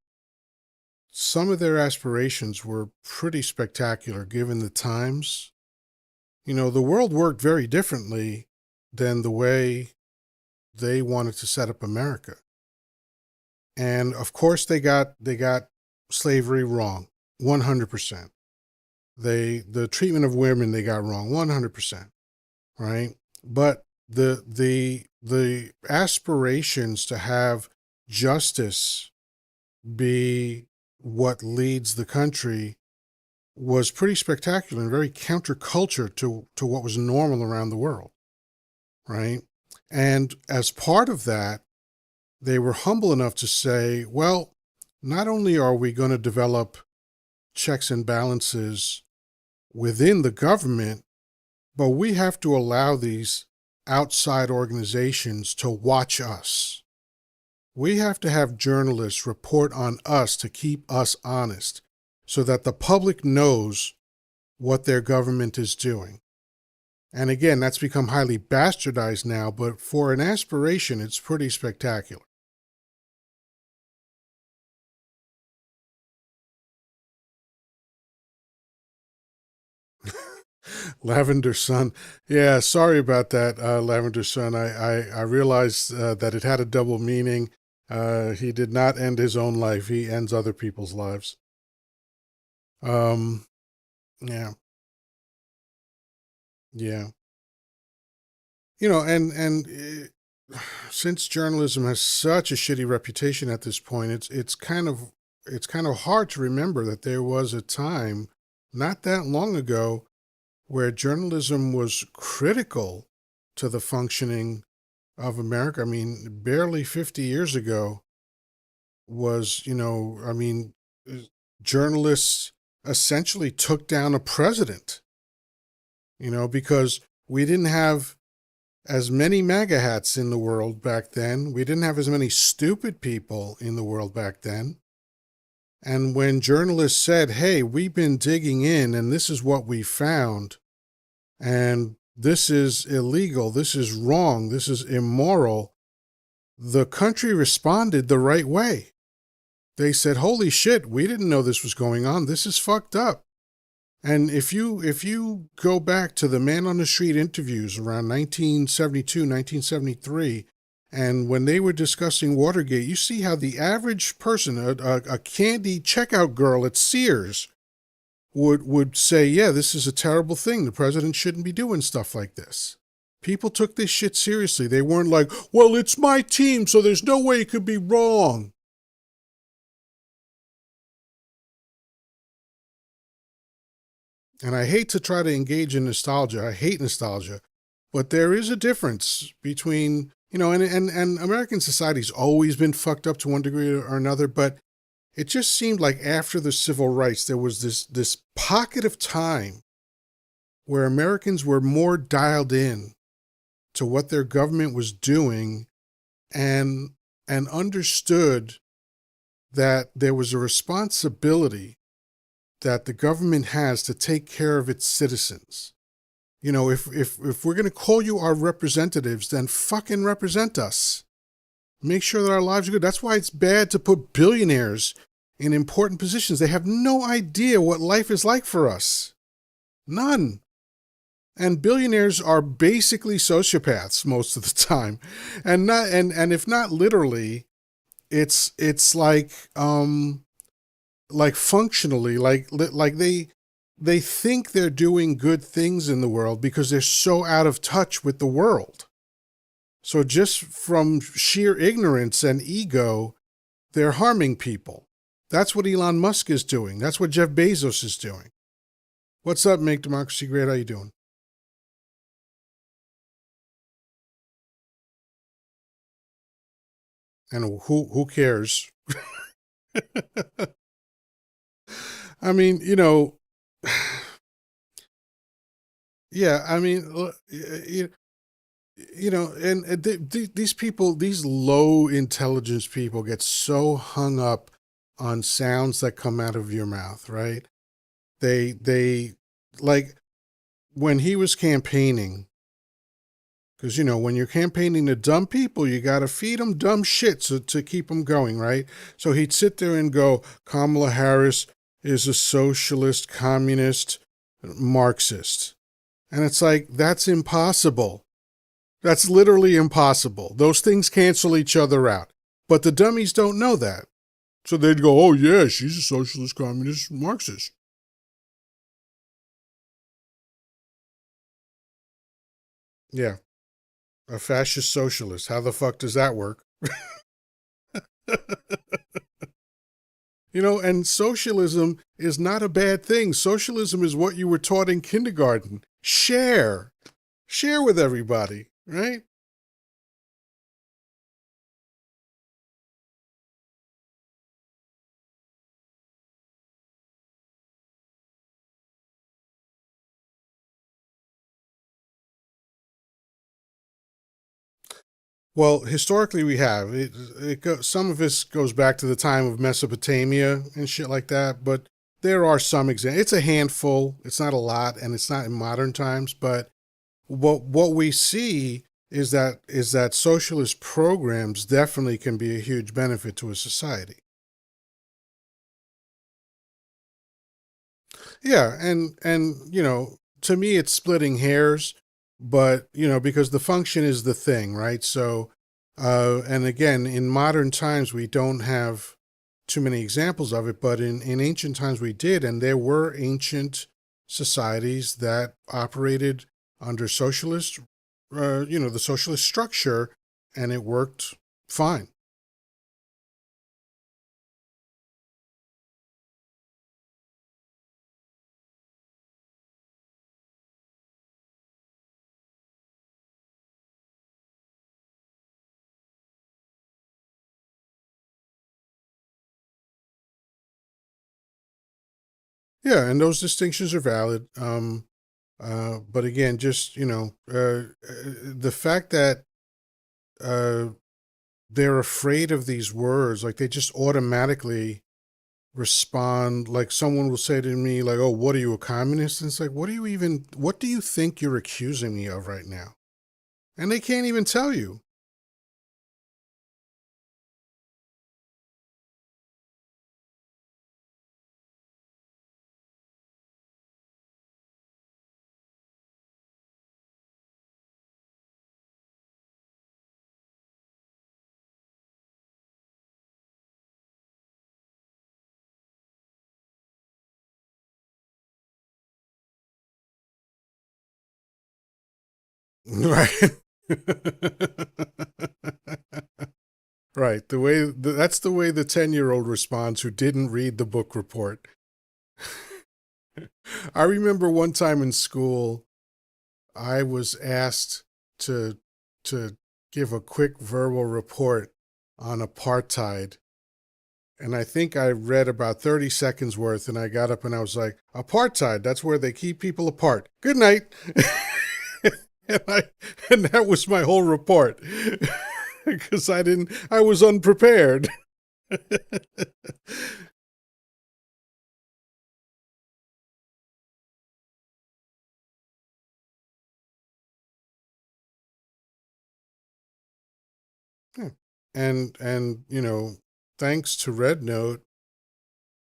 A: some of their aspirations were pretty spectacular given the times. The world worked very differently than the way they wanted to set up America. And of course they got slavery wrong, 100%. The treatment of women they got wrong, 100%, right? But the aspirations to have justice be what leads the country was pretty spectacular and very counterculture to what was normal around the world, right? And as part of that, they were humble enough to say, well, not only are we going to develop checks and balances within the government, but we have to allow these outside organizations to watch us. We have to have journalists report on us to keep us honest, so that the public knows what their government is doing. And again, that's become highly bastardized now, but for an aspiration, it's pretty spectacular. Lavender Sun. Yeah, sorry about that, Lavender Sun. I realized that it had a double meaning. He did not end his own life, he ends other people's lives. Um, yeah, yeah. Since journalism has such a shitty reputation at this point, it's kind of hard to remember that there was a time not that long ago where journalism was critical to the functioning of America. I mean, barely 50 years ago was, uh, journalists essentially took down a president, because we didn't have as many MAGA hats in the world back then. We didn't have as many stupid people in the world back then. And when journalists said, hey, we've been digging in and this is what we found, and this is illegal, this is wrong, this is immoral, the country responded the right way. They said, holy shit, we didn't know this was going on. This is fucked up. And if you go back to the man on the street interviews around 1972, 1973, and when they were discussing Watergate, you see how the average person, a candy checkout girl at Sears, would say, yeah, this is a terrible thing. The president shouldn't be doing stuff like this. People took this shit seriously. They weren't like, well, it's my team, so there's no way it could be wrong. And I hate to try to engage in nostalgia. I hate nostalgia. But there is a difference between, and American society's always been fucked up to one degree or another, but it just seemed like after the civil rights, there was this pocket of time where Americans were more dialed in to what their government was doing and understood that there was a responsibility that the government has to take care of its citizens. If we're going to call you our representatives, then fucking represent us. Make sure that our lives are good. That's why it's bad to put billionaires in important positions. They have no idea what life is like for us. None. And billionaires are basically sociopaths most of the time. And if not literally, it's like functionally, like they think they're doing good things in the world because they're so out of touch with the world. So just from sheer ignorance and ego, they're harming people. That's what Elon Musk is doing. That's what Jeff Bezos is doing. What's up, Make Democracy Great? How you doing? And who cares? I mean, yeah. I mean, and these people, these low intelligence people, get so hung up on sounds that come out of your mouth, right? They like when he was campaigning, because when you're campaigning to dumb people, you got to feed them dumb shit to keep them going, right? So he'd sit there and go, Kamala Harris is a socialist, communist, Marxist. And it's like, that's impossible. That's literally impossible. Those things cancel each other out. But the dummies don't know that. So they'd go, oh, yeah, she's a socialist, communist, Marxist. Yeah, a fascist socialist. How the fuck does that work? And socialism is not a bad thing. Socialism is what you were taught in kindergarten. Share. Share with everybody, right? Well, historically, we have some of this goes back to the time of Mesopotamia and shit like that. But there are some examples. It's a handful. It's not a lot, and it's not in modern times. But what we see is that socialist programs definitely can be a huge benefit to a society. Yeah, and to me it's splitting hairs, but because the function is the thing, right? So, and again, in modern times we don't have too many examples of it, but in ancient times we did, and there were ancient societies that operated under socialist, the socialist structure, and it worked fine. Yeah, and those distinctions are valid. But again, just the fact that uh, they're afraid of these words, like they just automatically respond. Like someone will say to me, like, "Oh, what are you, a communist?" And it's like, what do you think you're accusing me of right now? And they can't even tell you. Right. Right. That's the way the 10-year-old responds who didn't read the book report. I remember one time in school, I was asked to to give a quick verbal report on apartheid, and I think I read about 30 seconds worth, and I got up and I was like, "Apartheid, that's where they keep people apart. Good night." and I and that was my whole report because I was unprepared. Yeah. And thanks to Red Note,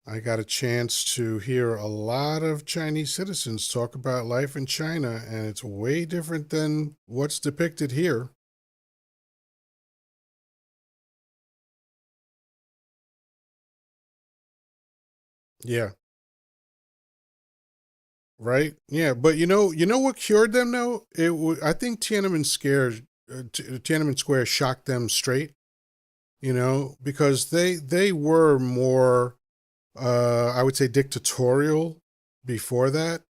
A: I got a chance to hear a lot of Chinese citizens talk about life in China, and it's way different than what's depicted here. Yeah, right. Yeah, but you know what cured them though? I think Tiananmen Square shocked them straight. Because they were more, I would say, dictatorial before that.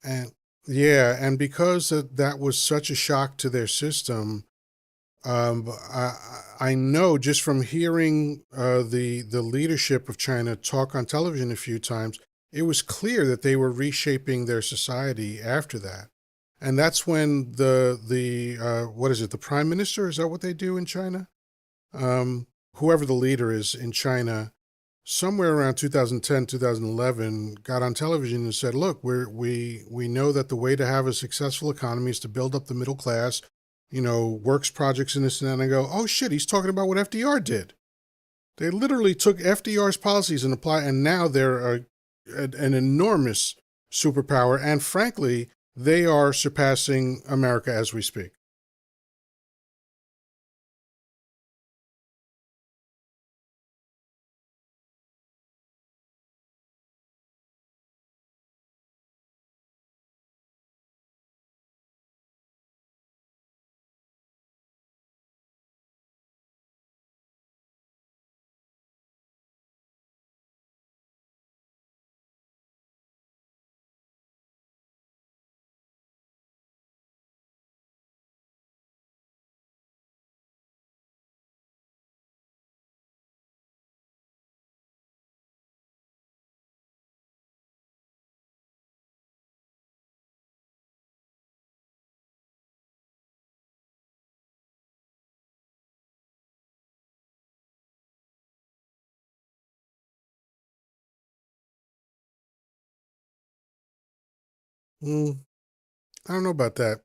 A: And yeah, and because that was such a shock to their system, I know just from hearing the leadership of China talk on television a few times, it was clear that they were reshaping their society after that, and that's when the what is it, the prime minister, is that what they do in China? Whoever the leader is in China, somewhere around 2010, 2011, got on television and said, "Look, we know that the way to have a successful economy is to build up the middle class, works projects and this and that." And I go, "Oh shit, he's talking about what FDR did." They literally took FDR's policies and apply, and now they're an enormous superpower. And frankly, they are surpassing America as we speak. Mm, I don't know about that.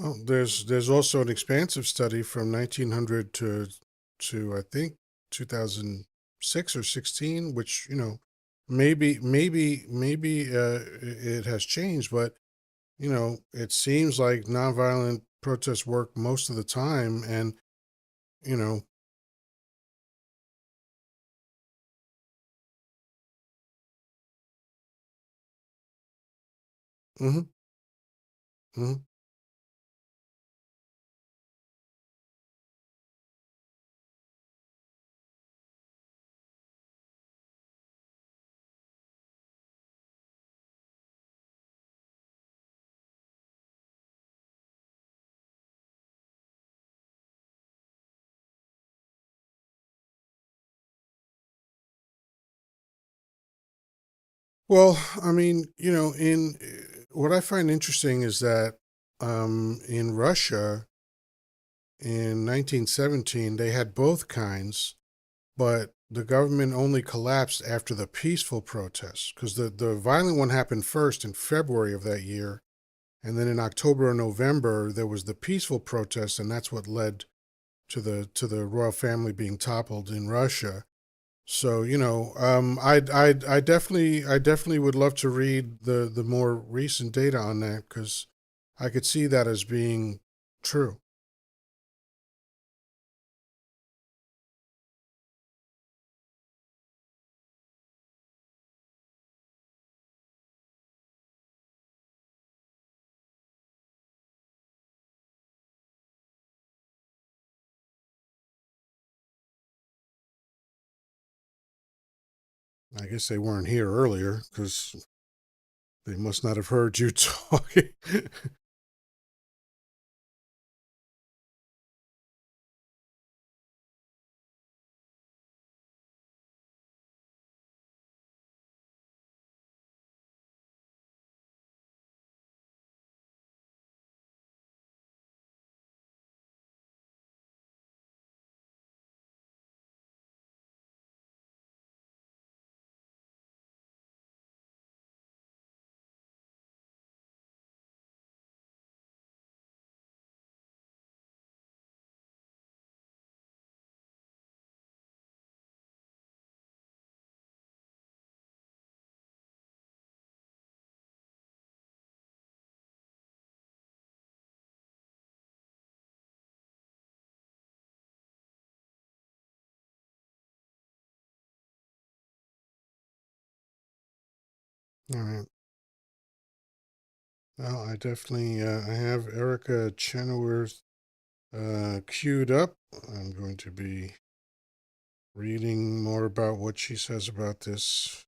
A: Well, there's also an expansive study from 1900 to I think 2006 or 16, which maybe it has changed, but it seems like nonviolent protests work most of the time, and you know, hmm hmm well, I mean, in what I find interesting is that in Russia in 1917 they had both kinds, but the government only collapsed after the peaceful protests because the violent one happened first in February of that year, and then in October or November there was the peaceful protest, and that's what led to the royal family being toppled in Russia. So I definitely would love to read the more recent data on that because I could see that as being true. I guess they weren't here earlier because they must not have heard you talking. All right. Well, I have Erica Chenoweth queued up. I'm going to be reading more about what she says about this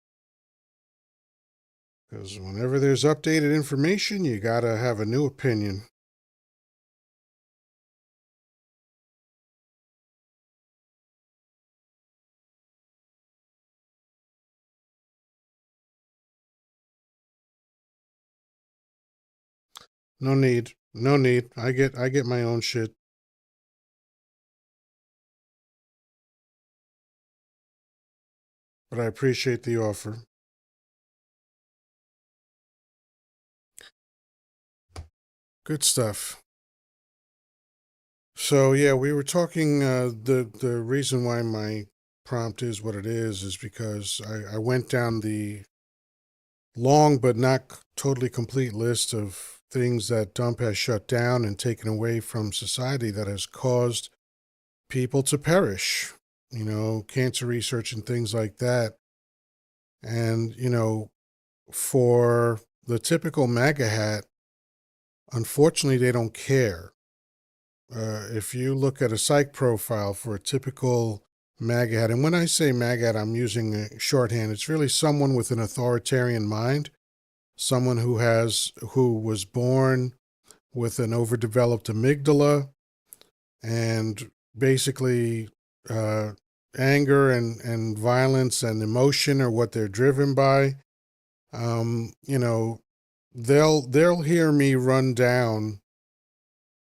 A: because whenever there's updated information, you gotta have a new opinion. No need. No need. I get my own shit, but I appreciate the offer. Good stuff. So yeah, we were talking. The reason why my prompt is what it is because I went down the long but not totally complete list of things that Dump has shut down and taken away from society that has caused people to perish. Cancer research and things like that. And for the typical MAGA hat, unfortunately, they don't care. If you look at a psych profile for a typical MAGA hat, and when I say MAGA hat, I'm using a shorthand, it's really someone with an authoritarian mind, someone who was born with an overdeveloped amygdala, and basically uh, anger and violence and emotion are what they're driven by. Um, you know, they'll hear me run down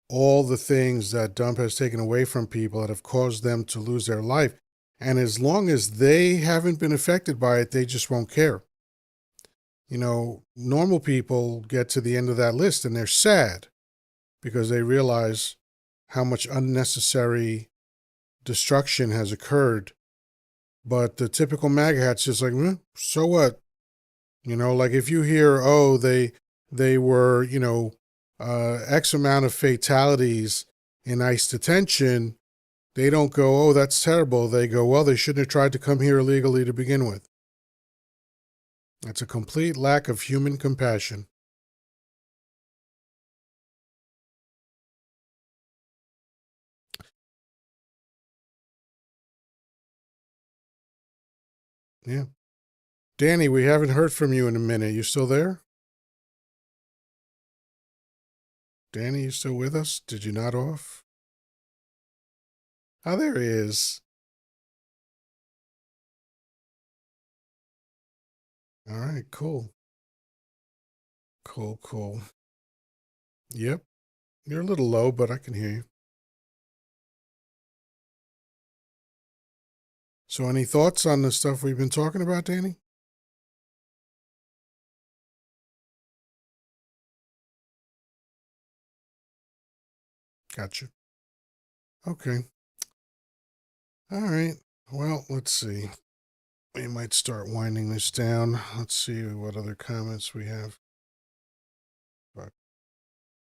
A: all the things that Dump has taken away from people that have caused them to lose their life. And as long as they haven't been affected by it, they just won't care. Normal people get to the end of that list and they're sad. because they realize how much unnecessary destruction has occurred. But the typical MAGA hat's just like, so what? Like if you hear, oh, they were, X amount of fatalities in ICE detention, they don't go, oh, that's terrible. They go, well, they shouldn't have tried to come here illegally to begin with. That's a complete lack of human compassion. Yeah. Danny, we haven't heard from you in a minute. You still there? Danny, you still with us? Did you nod off? Oh, there he is. All right, cool. Cool, cool. Yep. You're a little low, but I can hear you. So, any thoughts on the stuff we've been talking about, Danny? Gotcha. Okay. All right. Well, let's see. We might start winding this down. Let's see what other comments we have. But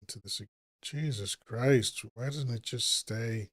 A: into this, Jesus Christ! Why doesn't it just stay?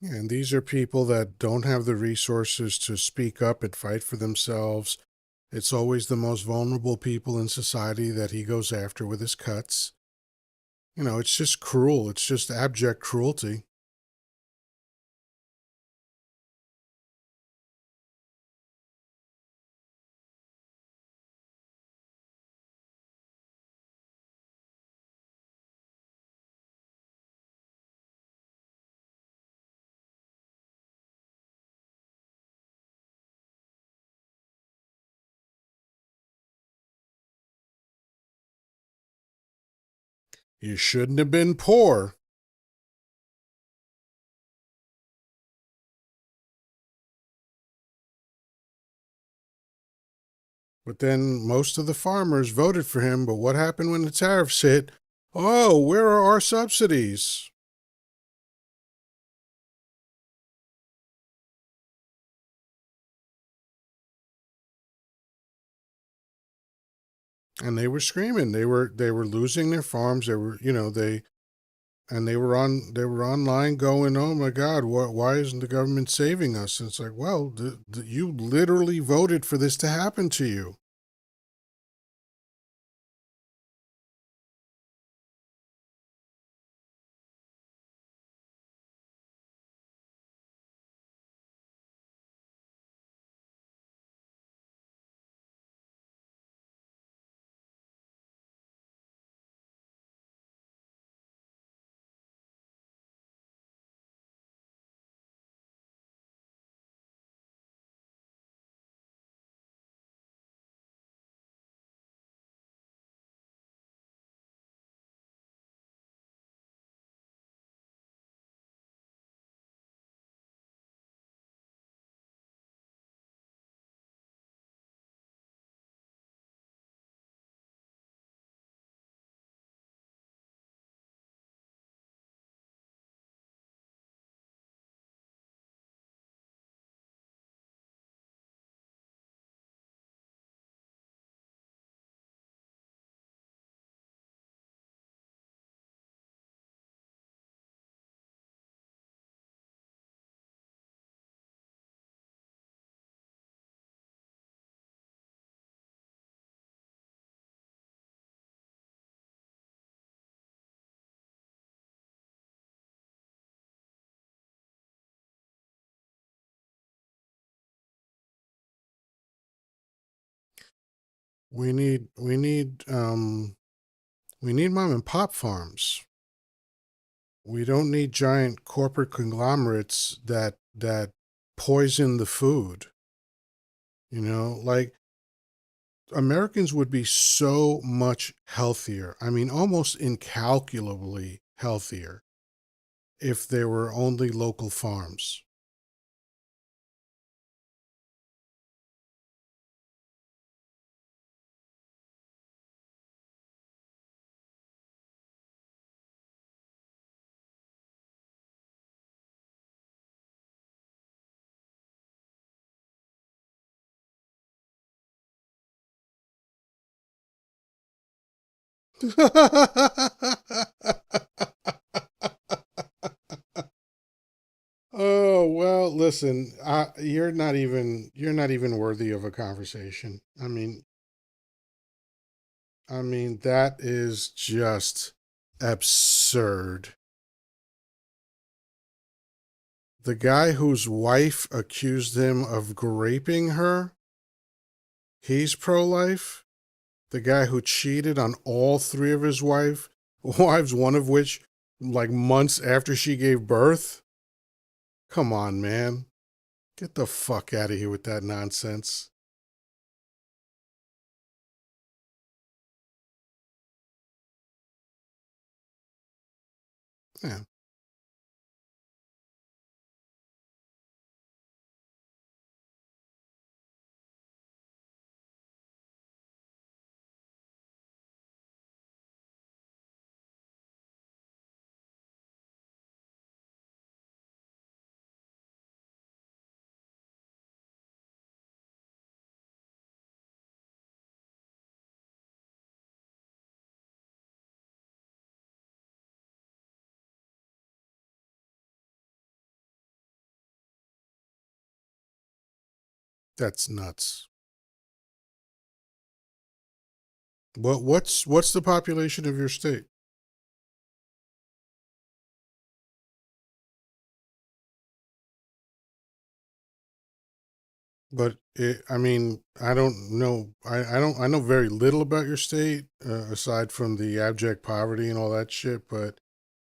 A: Yeah, and these are people that don't have the resources to speak up and fight for themselves. It's always the most vulnerable people in society that he goes after with his cuts. It's just cruel. It's just abject cruelty. You shouldn't have been poor. But then most of the farmers voted for him. But what happened when the tariffs hit? Oh, where are our subsidies? And they were screaming. They were losing their farms. They were, they were online going, oh my God, why isn't the government saving us? And it's like, well, you literally voted for this to happen to you. we need mom and pop farms. We don't need giant corporate conglomerates that poison the food. Like Americans would be so much healthier. I mean, almost incalculably healthier if there were only local farms. Oh, well, listen, you're not even worthy of a conversation. I mean that is just absurd. The guy whose wife accused him of raping her, he's pro-life. The guy who cheated on all three of his wives, one of which like months after she gave birth. Come on, man. Get the fuck out of here with that nonsense. Yeah, that's nuts. What's the population of your state? I mean, I don't know. I don't. I know very little about your state aside from the abject poverty and all that shit. But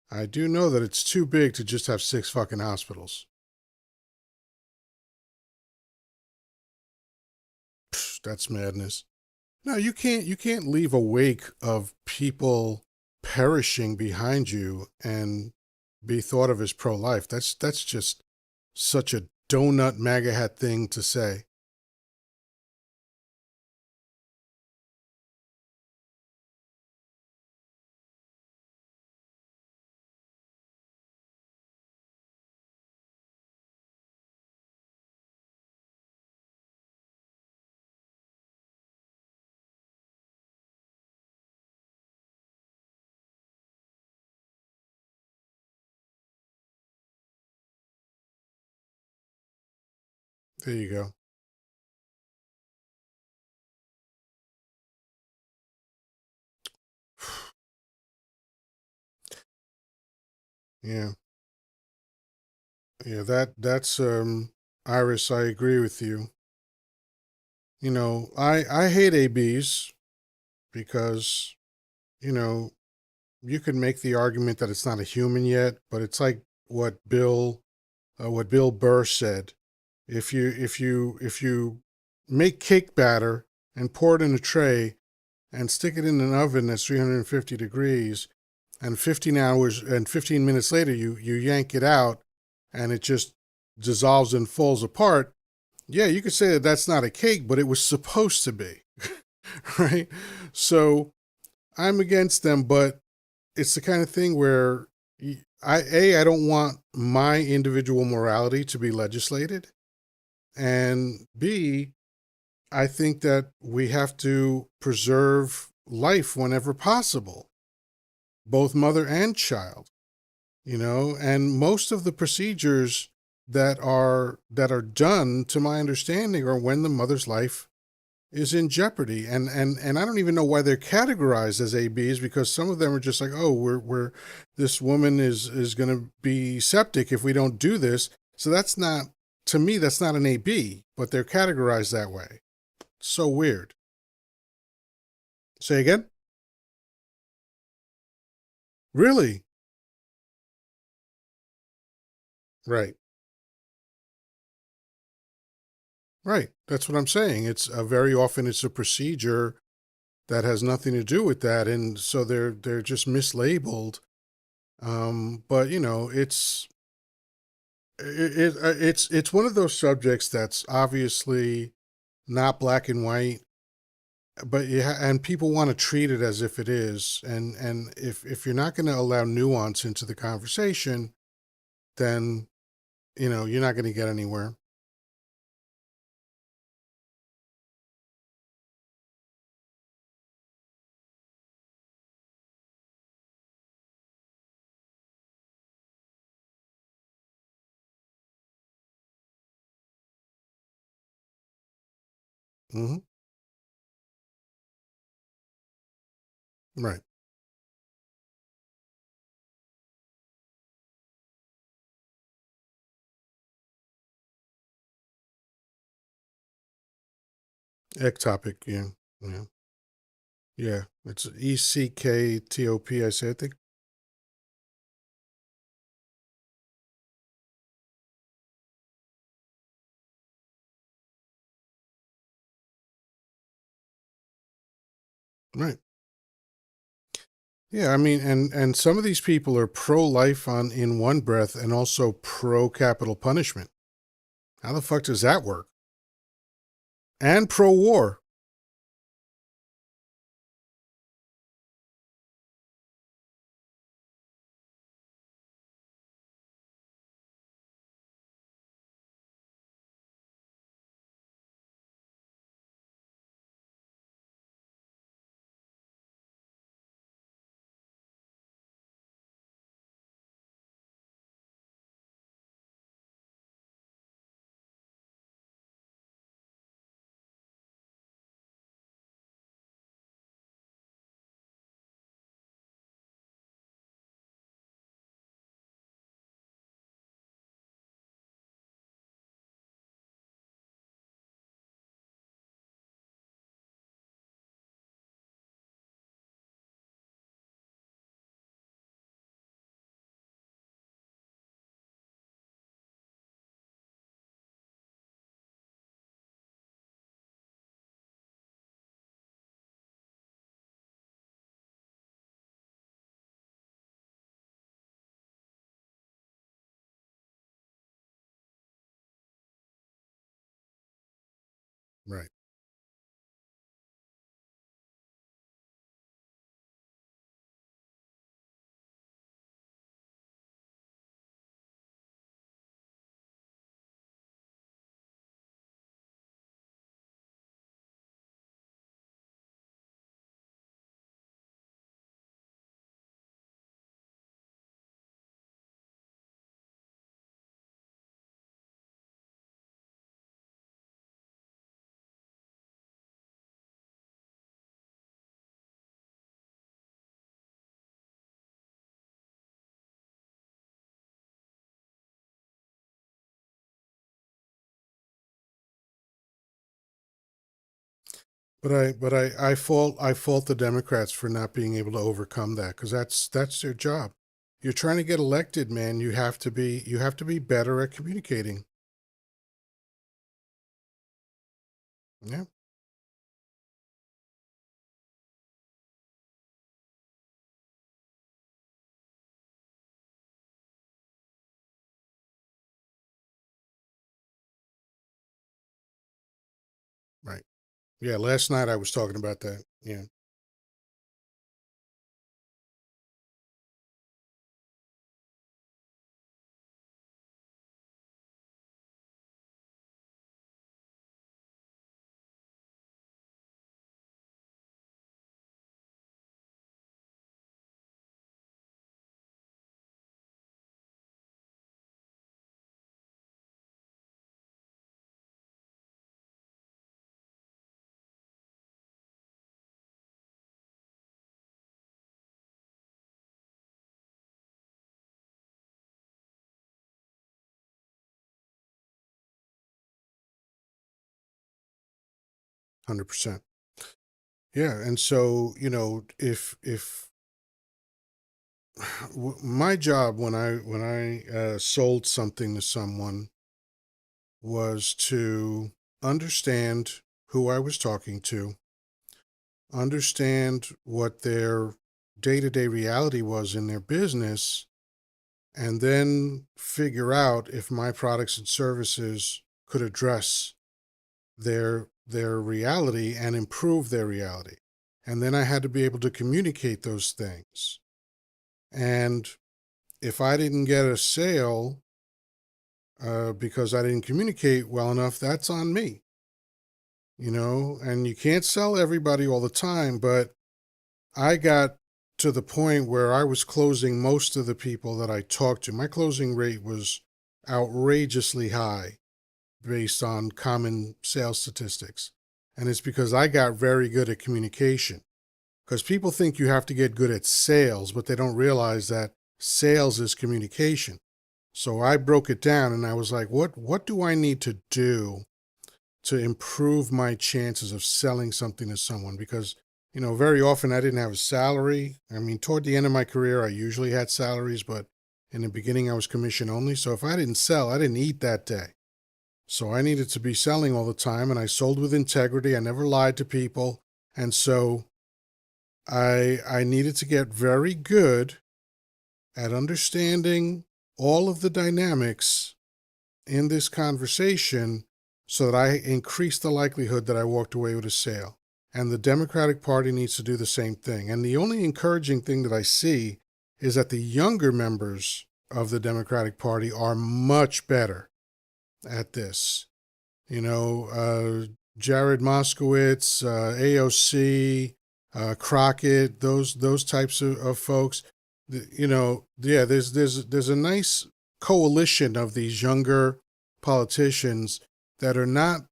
A: I do know that it's too big to just have six fucking hospitals. Psh, that's madness. No, you can't leave a wake of people perishing behind you and be thought of as pro-life. That's just such a donut MAGA hat thing to say. There you go. Yeah. Yeah, that's Iris, I agree with you. I hate ABs because, you know, you can make the argument that it's not a human yet, but it's like what Bill Burr said. If you make cake batter and pour it in a tray and stick it in an oven that's 350 degrees and 15 minutes later you yank it out and it just dissolves and falls apart. Yeah, you could say that that's not a cake, but it was supposed to be. Right? So I'm against them, but it's the kind of thing where I don't want my individual morality to be legislated, and B, I think that we have to preserve life whenever possible, both mother and child. And most of the procedures that are done, to my understanding, are when the mother's life is in jeopardy. And I don't even know why they're categorized as ABs, because some of them are just like, oh, we're this woman is going to be septic if we don't do this. So that's not, to me, that's not an AB, but they're categorized that way. So weird. Say again? Really? Right. Right. That's what I'm saying. It's very often it's a procedure that has nothing to do with that, and so they're just mislabeled. But it's one of those subjects that's obviously not black and white, but and people want to treat it as if it is, and if you're not going to allow nuance into the conversation, then you're not going to get anywhere. Hmm. Right. Ectopic. Yeah. Yeah. Yeah. It's ECKTOP. I say. I think. Right. Yeah. I mean, and some of these people are pro life on in one breath and also pro capital punishment. How the fuck does that work? And pro war. Right. But I fault the Democrats for not being able to overcome that because that's their job. You're trying to get elected, man. You have to be better at communicating. Yeah. Right. Yeah. Last night I was talking about that. Yeah. 100%. Yeah, and so, if my job when I sold something to someone was to understand who I was talking to, understand what their day-to-day reality was in their business, and then figure out if my products and services could address their reality and improve their reality. And then I had to be able to communicate those things. And if I didn't get a sale because I didn't communicate well enough, that's on me, and you can't sell everybody all the time, but I got to the point where I was closing most of the people that I talked to. My closing rate was outrageously high based on common sales statistics. And it's because I got very good at communication. Because people think you have to get good at sales, but they don't realize that sales is communication. So I broke it down and I was like, what do I need to do to improve my chances of selling something to someone? Because, very often I didn't have a salary. I mean, toward the end of my career, I usually had salaries, but in the beginning, I was commission only. So if I didn't sell, I didn't eat that day. So I needed to be selling all the time, and I sold with integrity. I never lied to people. And so I needed to get very good at understanding all of the dynamics in this conversation so that I increase the likelihood that I walked away with a sale. And the Democratic Party needs to do the same thing. And the only encouraging thing that I see is that the younger members of the Democratic Party are much better at this. you know, uh, Jared Moskowitz, AOC, Crockett, those types of folks. Yeah, there's a nice coalition of these younger politicians that are not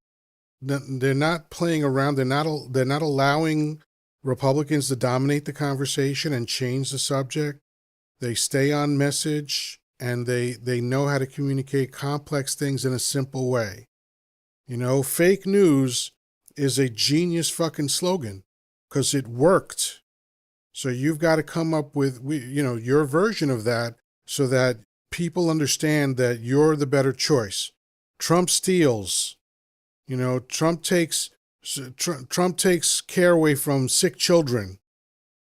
A: they're not playing around. They're not allowing Republicans to dominate the conversation and change the subject. They stay on message and they know how to communicate complex things in a simple way. Fake news is a genius fucking slogan because it worked. So you've got to come up with your version of that so that people understand that you're the better choice. Trump steals. Trump takes care away from sick children.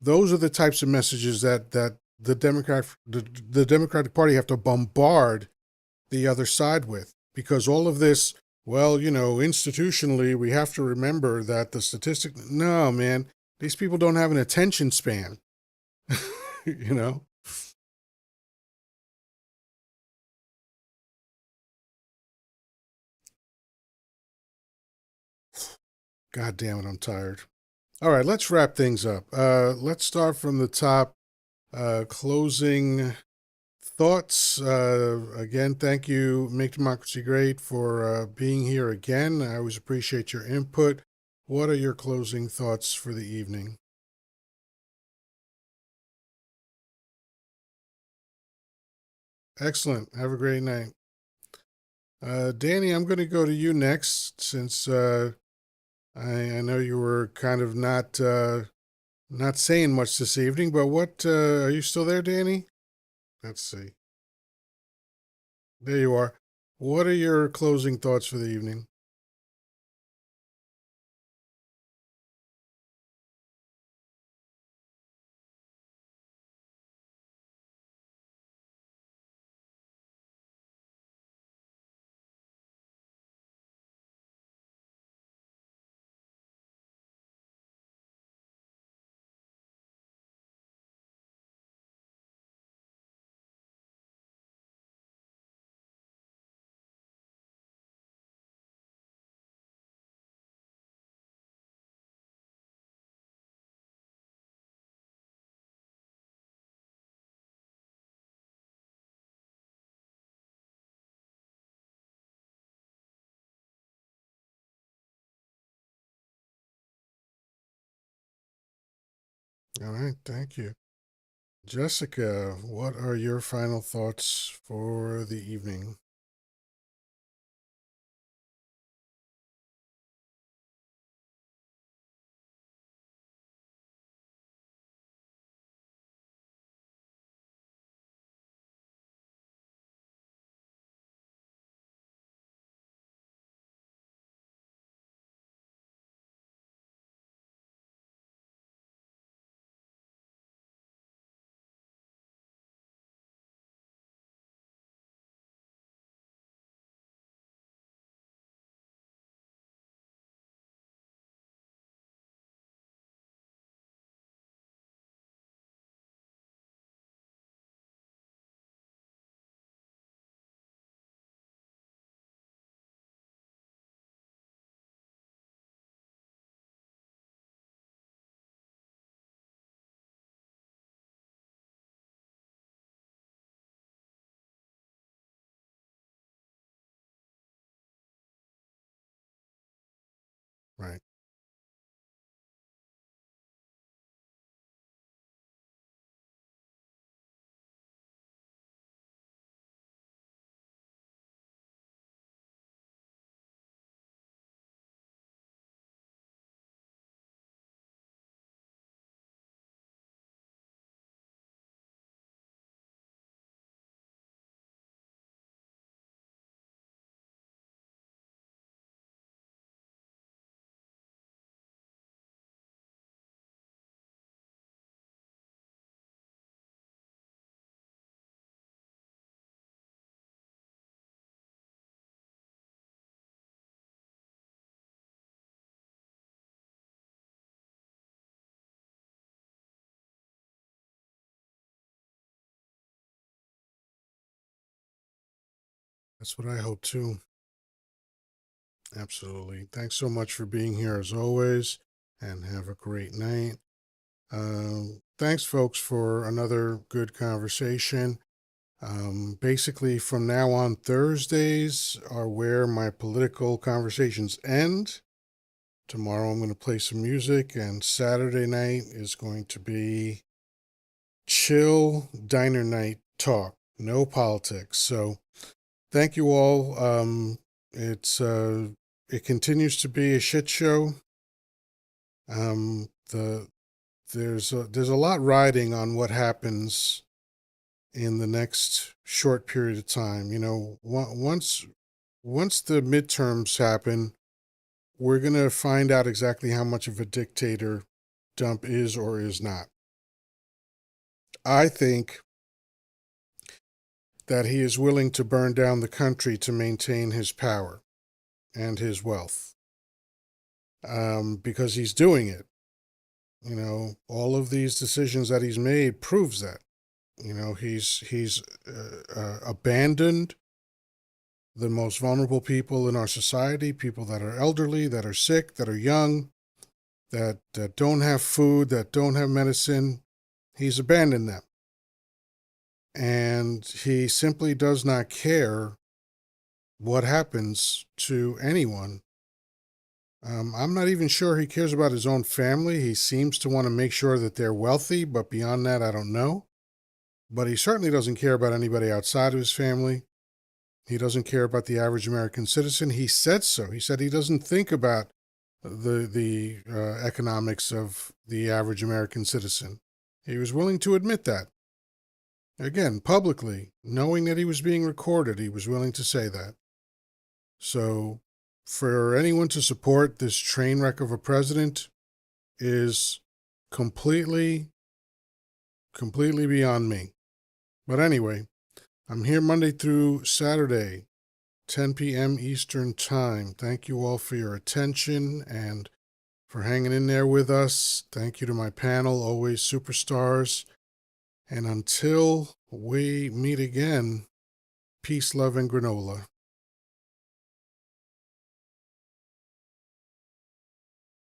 A: Those are the types of messages that the Democratic Party have to bombard the other side with. Because all of this, well, institutionally, we have to remember that the statistic, no, man, these people don't have an attention span, you know? God damn it, I'm tired. All right, let's wrap things up. Let's start from the top. Closing thoughts. Again, thank you, Make Democracy Great, for being here again. I always appreciate your input. What are your closing thoughts for the evening? Excellent. Have a great night. Danny, I'm going to go to you next since I know you were kind of not saying much this evening, but what are you still there, Danny? Let's see. There you are. What are your closing thoughts for the evening? All right, thank you. Jessica, what are your final thoughts for the evening? That's what I hope too. Absolutely. Thanks so much for being here as always, and have a great night. Thanks, folks, for another good conversation. Basically, from now on, Thursdays are where my political conversations end. Tomorrow, I'm going to play some music, and Saturday night is going to be chill diner night talk, no politics. So, thank you all. It continues to be a shit show. The there's a lot riding on what happens in the next short period of time. Once the midterms happen, we're gonna find out exactly how much of a dictator Dump is or is not. I think that he is willing to burn down the country to maintain his power and his wealth, because he's doing it. All of these decisions that he's made proves that. He's abandoned the most vulnerable people in our society, people that are elderly, that are sick, that are young, that don't have food, that don't have medicine. He's abandoned them. And he simply does not care what happens to anyone. I'm not even sure he cares about his own family. He seems to want to make sure that they're wealthy, but beyond that, I don't know. But he certainly doesn't care about anybody outside of his family. He doesn't care about the average American citizen. He said so. He said he doesn't think about the economics of the average American citizen. He was willing to admit that. Again, publicly, knowing that he was being recorded, he was willing to say that. So, for anyone to support this train wreck of a president is completely, completely beyond me. But anyway, I'm here Monday through Saturday, 10 p.m. Eastern Time. Thank you all for your attention and for hanging in there with us. Thank you to my panel, always superstars. And until we meet again, peace, love, and granola.